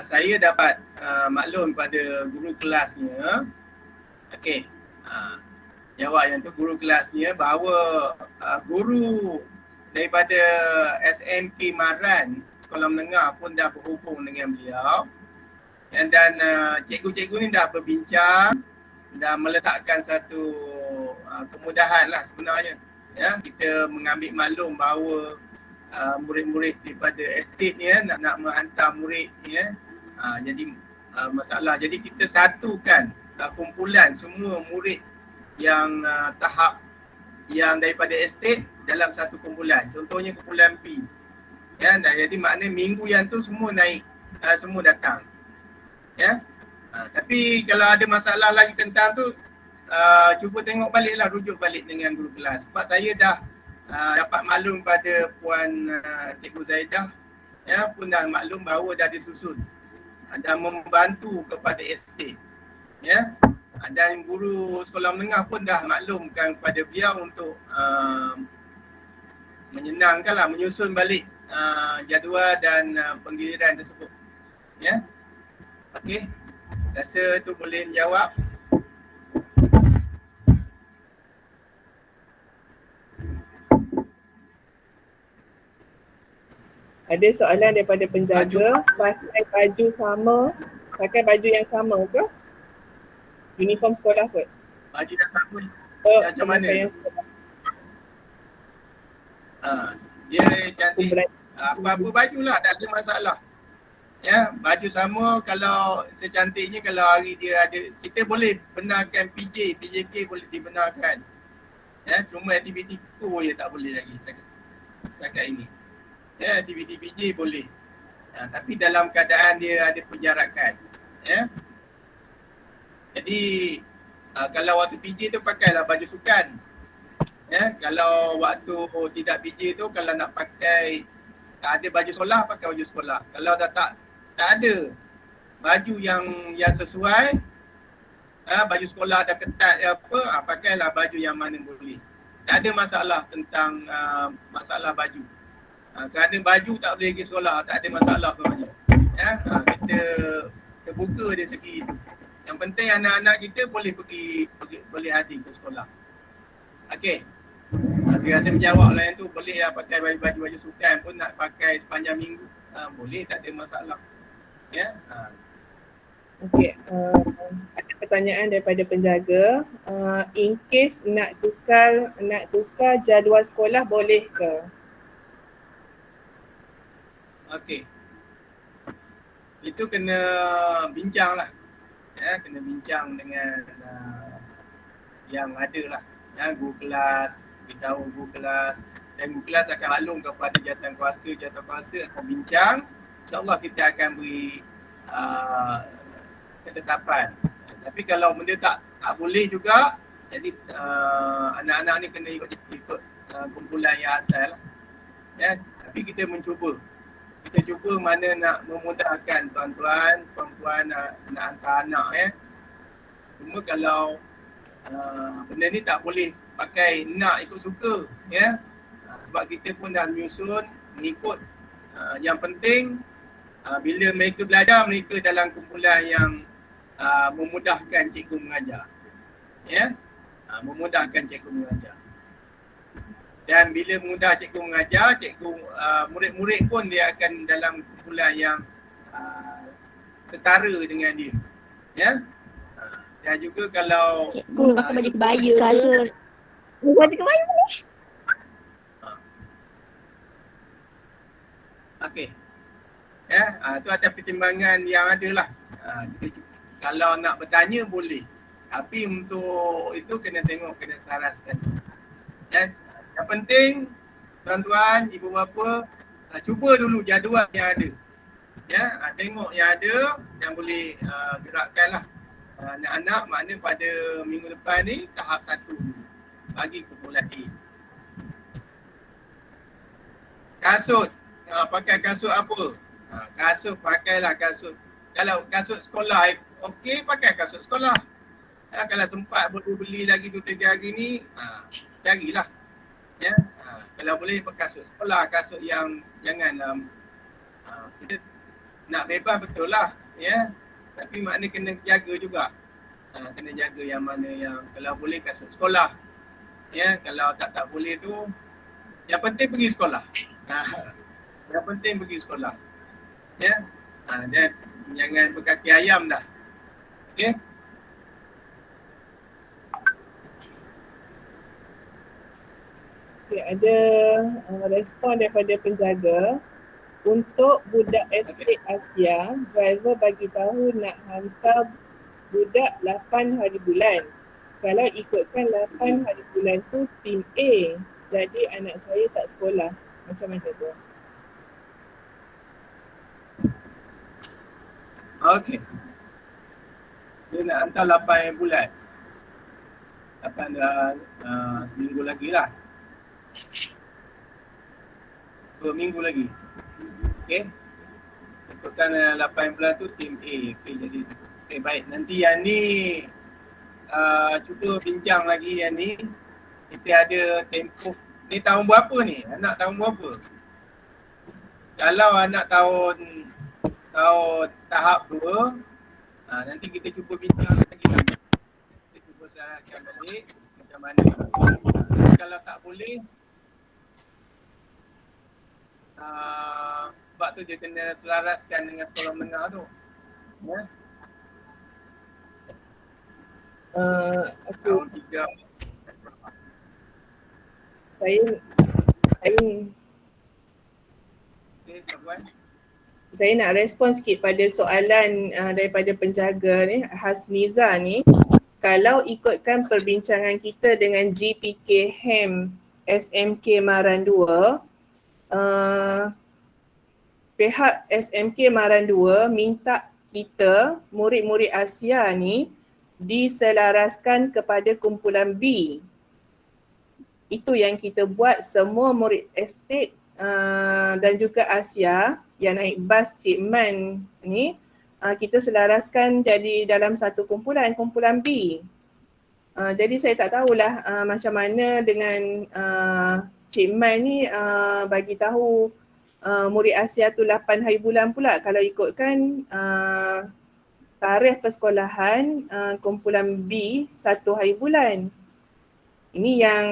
saya dapat maklum pada guru kelasnya. Okey, jawab yang tu guru kelasnya bahawa guru daripada SMK Maran sekolah menengah pun dah berhubung dengan beliau. Dan cikgu-cikgu ni dah berbincang, dah meletakkan satu kemudahan lah sebenarnya. Ya, kita mengambil maklum bahawa murid-murid daripada estate ni nak menghantar murid ni jadi masalah. Jadi kita satukan kumpulan semua murid yang tahap yang daripada estate dalam satu kumpulan. Contohnya kumpulan B. Ya, jadi maknanya minggu yang tu semua naik, semua datang. Ya. Tapi kalau ada masalah lagi tentang tu cuba tengok baliklah, rujuk balik dengan guru kelas. Sebab saya dah dapat maklum pada Puan Cikgu Zaidah pun dah maklum bahawa dah disusun. Dah membantu kepada estate. Ya. Dan guru sekolah menengah pun dah maklumkan kepada beliau untuk menyenangkanlah menyusun balik jadual dan penggiliran tersebut. Ya. Okey. Rasa tu boleh menjawab. Ada soalan daripada penjaga, pakai baju yang sama ke? Uniform sekolah kot? Baju yang sama macam mana? Dia cantik. Apa-apa baju lah, tak ada masalah. Ya, baju sama kalau secantiknya kalau hari dia ada, kita boleh benarkan PJK boleh dibenarkan. Ya, cuma aktiviti tu je tak boleh lagi setakat ini. Ya, aktiviti PJ boleh. Tapi dalam keadaan dia ada penjarakan. Ya. Jadi kalau waktu PJ tu pakailah baju sukan. Ya, kalau waktu tidak PJ tu kalau nak pakai ada baju sekolah, pakai baju sekolah. Kalau dah tak ada baju yang sesuai, baju sekolah dah ketat apa, pakailah baju yang mana boleh. Tak ada masalah tentang masalah baju. Kerana baju tak boleh pergi sekolah, tak ada masalah sebenarnya. Ya, kita terbuka dari segi itu. Yang penting anak-anak kita boleh boleh hadir ke sekolah. Okey. Saya rasa menjawab lah yang tu, boleh lah pakai baju sukan pun nak pakai sepanjang minggu. Boleh, tak ada masalah. Ya. Okey. Ada pertanyaan daripada penjaga. In case nak tukar jadual sekolah boleh ke? Okey. Itu kena bincang lah. Ya, kena bincang dengan yang ada lah. Ya, guru kelas, beritahu guru kelas. Dan guru kelas akan maklum kepada jawatankuasa akan bincang. InsyaAllah kita akan beri ketetapan. Tapi kalau benda tak boleh juga, jadi anak-anak ni kena ikut kumpulan yang asal lah. Ya, tapi kita mencuba. Kita cuba mana nak memudahkan tuan-tuan, puan-puan nak hantar anak ya. Cuma kalau benda ni tak boleh pakai nak ikut suka ya. Sebab kita pun dah menyusun, mengikut. Yang penting bila mereka belajar, mereka dalam kumpulan yang memudahkan cikgu mengajar. Ya. Memudahkan cikgu mengajar. Dan bila mudah cikgu mengajar, murid-murid pun dia akan dalam kumpulan yang setara dengan dia. Ya. Dan juga kalau Cikgu pakai baju kebaya ke? Baju kebaya ni. Okey. Ya, tu atas pertimbangan yang ada lah. Kalau nak bertanya boleh. Tapi untuk itu kena tengok, kena selaraskan. Ya. Yang penting tuan-tuan, ibu bapa cuba dulu jadual yang ada. Ya, tengok yang ada yang boleh gerakkanlah anak-anak, makna pada minggu depan ni tahap 1 bagi kumpulan A. Kasut, pakai kasut apa? Kasut, pakailah kasut. Kalau kasut sekolah okey, pakai kasut sekolah. Kalau sempat boleh beli lagi 2-3 hari ni, carilah. Ya, kalau boleh pakai kasut sekolah, kasut yang jangan kita nak bebas betul lah ya, tapi makna kena jaga juga. Kena jaga yang mana yang kalau boleh kasut sekolah ya, kalau tak boleh tu yang penting pergi sekolah. Yang penting pergi sekolah ya. Dan jangan berkaki ayam dah. Okey. Okay, ada respon daripada penjaga. Untuk budak estate Asia, driver bagi tahu nak hantar budak 8 hari bulan. Kalau ikutkan 8 hari bulan tu tim A, jadi anak saya tak sekolah. Macam mana tu? Okey. Dia nak hantar 8 bulan. 8 dah seminggu lagi lah. 2 minggu lagi. Okey. Ikutkan 8 bulan tu tim A. Okey, jadi baik. Nanti yang ni cuba bincang lagi yang ni. Kita ada tempoh Ni tahun berapa ni? Anak tahun berapa? Kalau anak tahun tahap 2, nanti kita cuba bincang lagi lah. Kita cuba selaraskan balik macam mana. Kalau tak boleh, sebab tu dia kena selaraskan dengan sekolah menengah tu. Ya. Tahun 3. Saya Okay, Sabuan. saya nak respon sikit pada soalan daripada penjaga ni, Hasniza ni. Kalau ikutkan perbincangan kita dengan GPK HEM SMK Maran 2, pihak SMK Maran 2 minta kita, murid-murid Asia ni, diselaraskan kepada kumpulan B. Itu yang kita buat, semua murid estate dan juga Asia yang naik bas Cik Man ni, kita selaraskan jadi dalam satu kumpulan B. Jadi saya tak tahulah macam mana dengan Cik Man ni bagi tahu murid Asia tu 8 hari bulan pula, kalau ikutkan tarikh persekolahan kumpulan B 1 hari bulan. Ini yang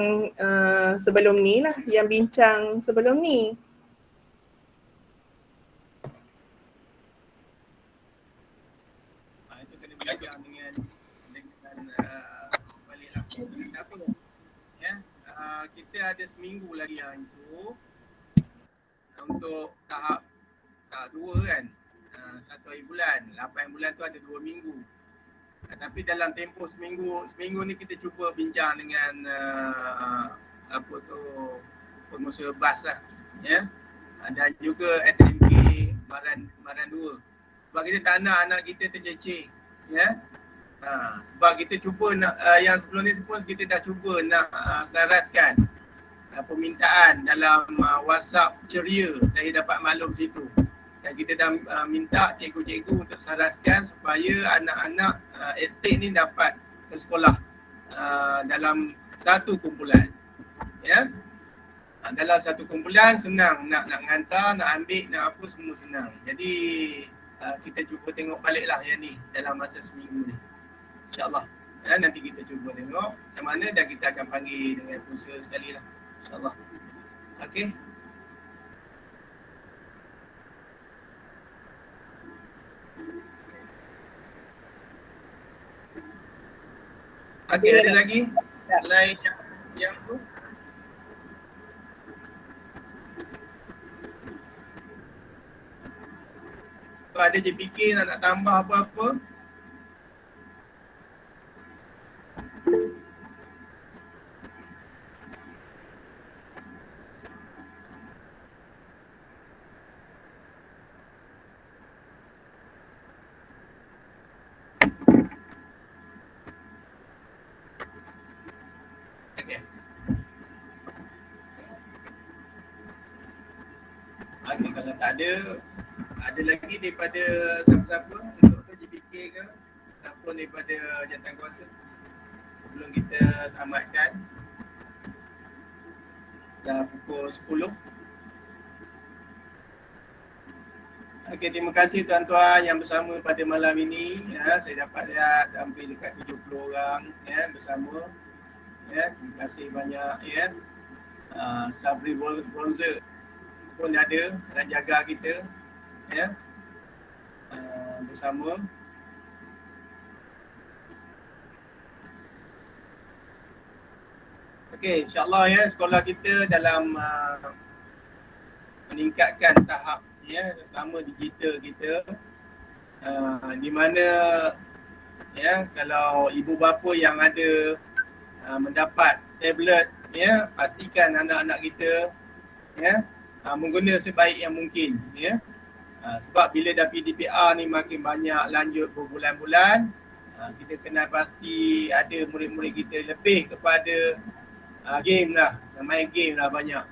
sebelum ni lah, yang bincang sebelum ni. Itu kena belajar dengan balik lah. Tak apa. Ya, kita ada seminggu lagi yang itu untuk tahap 2 kan. 1 hari bulan, 8 bulan tu ada 2 minggu. Tapi dalam tempoh seminggu ni kita cuba bincang dengan pengusaha bas lah, ya. Dan juga SMK Maran 2. Sebab kita tak nak anak kita terceceh, ya. Sebab kita cuba nak, yang sebelum ni pun kita dah cuba nak selaraskan permintaan dalam WhatsApp ceria. Saya dapat maklum situ. Dan kita dah minta cikgu-cikgu untuk selaraskan supaya anak-anak estate ni dapat ke sekolah dalam satu kumpulan. Ya. Dalam satu kumpulan senang nak hantar, nak ambil, nak apa semua senang. Jadi kita cuba tengok baliklah yang ni dalam masa seminggu ni. InsyaAllah. Ya, nanti kita cuba tengok macam mana dan kita akan panggil dengan pengusaha sekali lah. InsyaAllah. Okey. Okey, ada lagi? Selain yang tu? Kalau ada JPK nak tambah apa-apa? Okey, kalau tak ada lagi daripada siapa-siapa untuk JPK ke ataupun daripada jawatankuasa sebelum kita tamatkan dah pukul 10. Okey, terima kasih tuan-tuan yang bersama pada malam ini. Ya, saya dapat lihat hampir dekat 70 orang ya bersama. Ya, terima kasih banyak ya. Sabri Bronzer pun ada dan jaga kita ya bersama. Okey, insya-Allah ya sekolah kita dalam meningkatkan tahap ya terutama digital kita di mana ya kalau ibu bapa yang ada mendapat tablet ya pastikan anak-anak kita ya mengguna sebaik yang mungkin ya. Sebab bila dah PDPR ni makin banyak lanjut berbulan-bulan, kita kena pasti ada murid-murid kita lebih kepada game lah, main game lah banyak.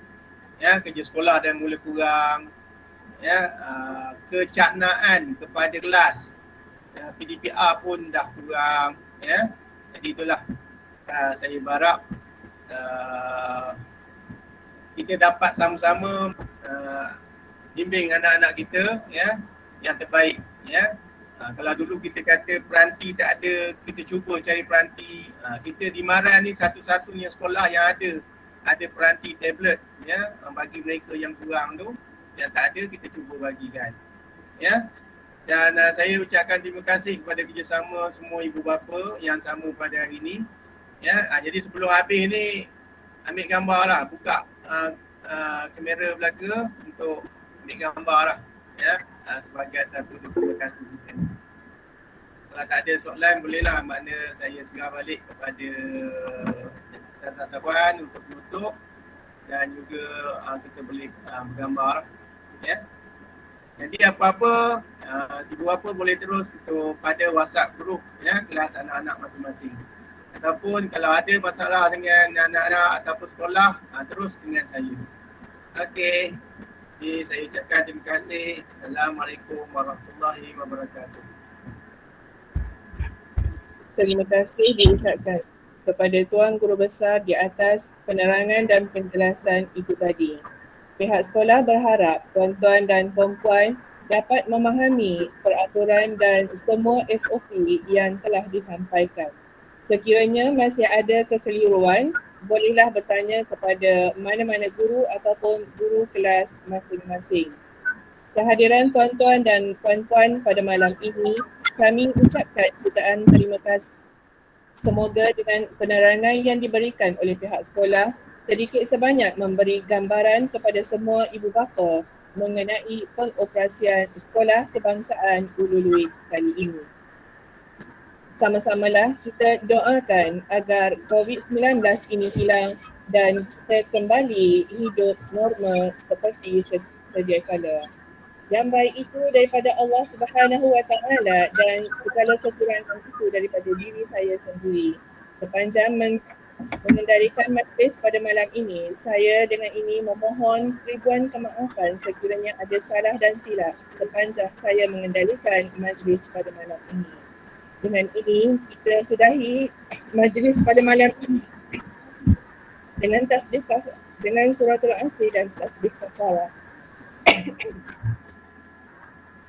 Ya, kerja sekolah dah mula kurang. Ya, kecaknaan kepada kelas. Ya, PDPR pun dah kurang ya. Jadi itulah saya berharap kita dapat sama-sama bimbing anak-anak kita ya yang terbaik ya. Kalau dulu kita kata peranti tak ada, kita cuba cari peranti. Kita di Maran ni satu-satunya sekolah yang ada peranti tablet ya, bagi mereka yang kurang tu, yang tak ada kita cuba bagikan ya. Dan saya ucapkan terima kasih kepada kerjasama semua ibu bapa yang sama pada hari ini ya. Jadi sebelum habis ni ambil gambar lah, buka kamera belaka untuk ambil gambar lah ya, sebagai satu terima kasih kita. Kalau tak ada soalan bolehlah, makna saya serah balik kepada Ustazah Safwan untuk menutup dan juga kita boleh bergambar ya. Jadi apa-apa ibu bapa boleh terus untuk pada WhatsApp group ya kelas anak-anak masing-masing. Ataupun kalau ada masalah dengan anak-anak ataupun sekolah, terus dengan saya. Okey. Jadi saya ucapkan terima kasih. Assalamualaikum warahmatullahi wabarakatuh. Terima kasih diucapkan kepada Tuan Guru Besar di atas penerangan dan penjelasan itu tadi. Pihak sekolah berharap tuan-tuan dan puan-puan dapat memahami peraturan dan semua SOP yang telah disampaikan. Sekiranya masih ada kekeliruan, bolehlah bertanya kepada mana-mana guru ataupun guru kelas masing-masing. Kehadiran tuan-tuan dan puan-puan pada malam ini, kami ucapkan jutaan terima kasih. Semoga dengan penerangan yang diberikan oleh pihak sekolah sedikit sebanyak memberi gambaran kepada semua ibu bapa mengenai pengoperasian Sekolah Kebangsaan Ulului kali ini. Sama-samalah kita doakan agar COVID-19 ini hilang dan kita kembali hidup normal seperti sedia kala. Yang baik itu daripada Allah Subhanahu Wa Taala dan segala kekurangan itu daripada diri saya sendiri. Sepanjang mengendalikan majlis pada malam ini, saya dengan ini memohon ribuan kemaafan sekiranya ada salah dan silap sepanjang saya mengendalikan majlis pada malam ini. Dengan ini kita sudahi majlis pada malam ini dengan tasbih dengan suratul Asri dan tasbih kafarah.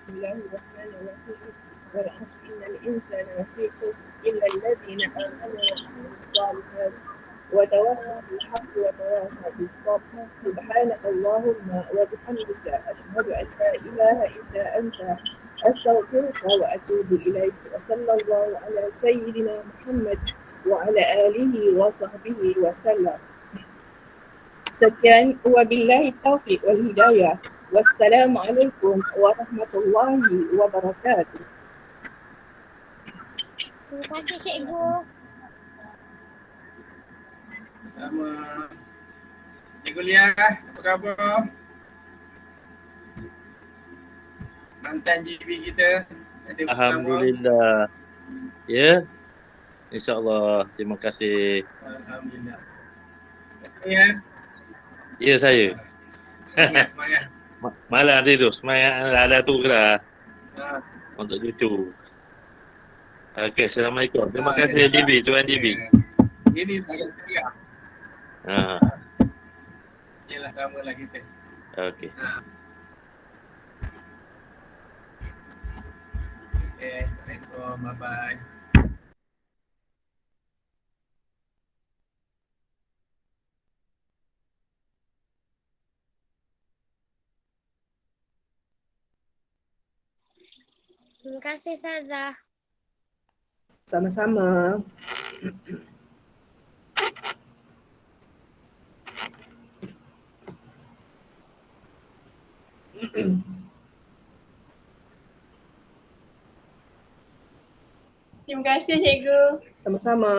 Bismillahirrahmanirrahim. Wal 'asri innal insana lafi khusr illa alladhina amanu wa 'amilus shalihat wa tawassaw bil haqqi wa tawassaw bis sabr. Subhanakallahumma wa bihamdika asyhadu an la ilaha illa anta astaghfiruka wa atubu ilaik. Wa sallallahu ala sayyidina Muhammad wa ala alihi wa sahbihi wa sallam. Sekian, wabillahi taufiq wal hidayah. Wassalamualaikum warahmatullahi wabarakatuh. Terima kasih cikgu. Sama. Cikgu Lia, apa khabar? Mantan GB kita ada bersama. Alhamdulillah. Ya. InsyaAllah. Terima kasih. Alhamdulillah. Ya. Ya saya. Semangat. Malam tidur. Semangat ada tu lah. Ha. Untuk cucu. Okey. Assalamualaikum. Terima kasih DB. Tuan DB. Ini agak setia. Ha. Yalah, sama lah kita. Okey. Okay, Assalamualaikum. Bye-bye. Terima kasih Ustazah. Sama-sama. Terima kasih cikgu. Sama-sama.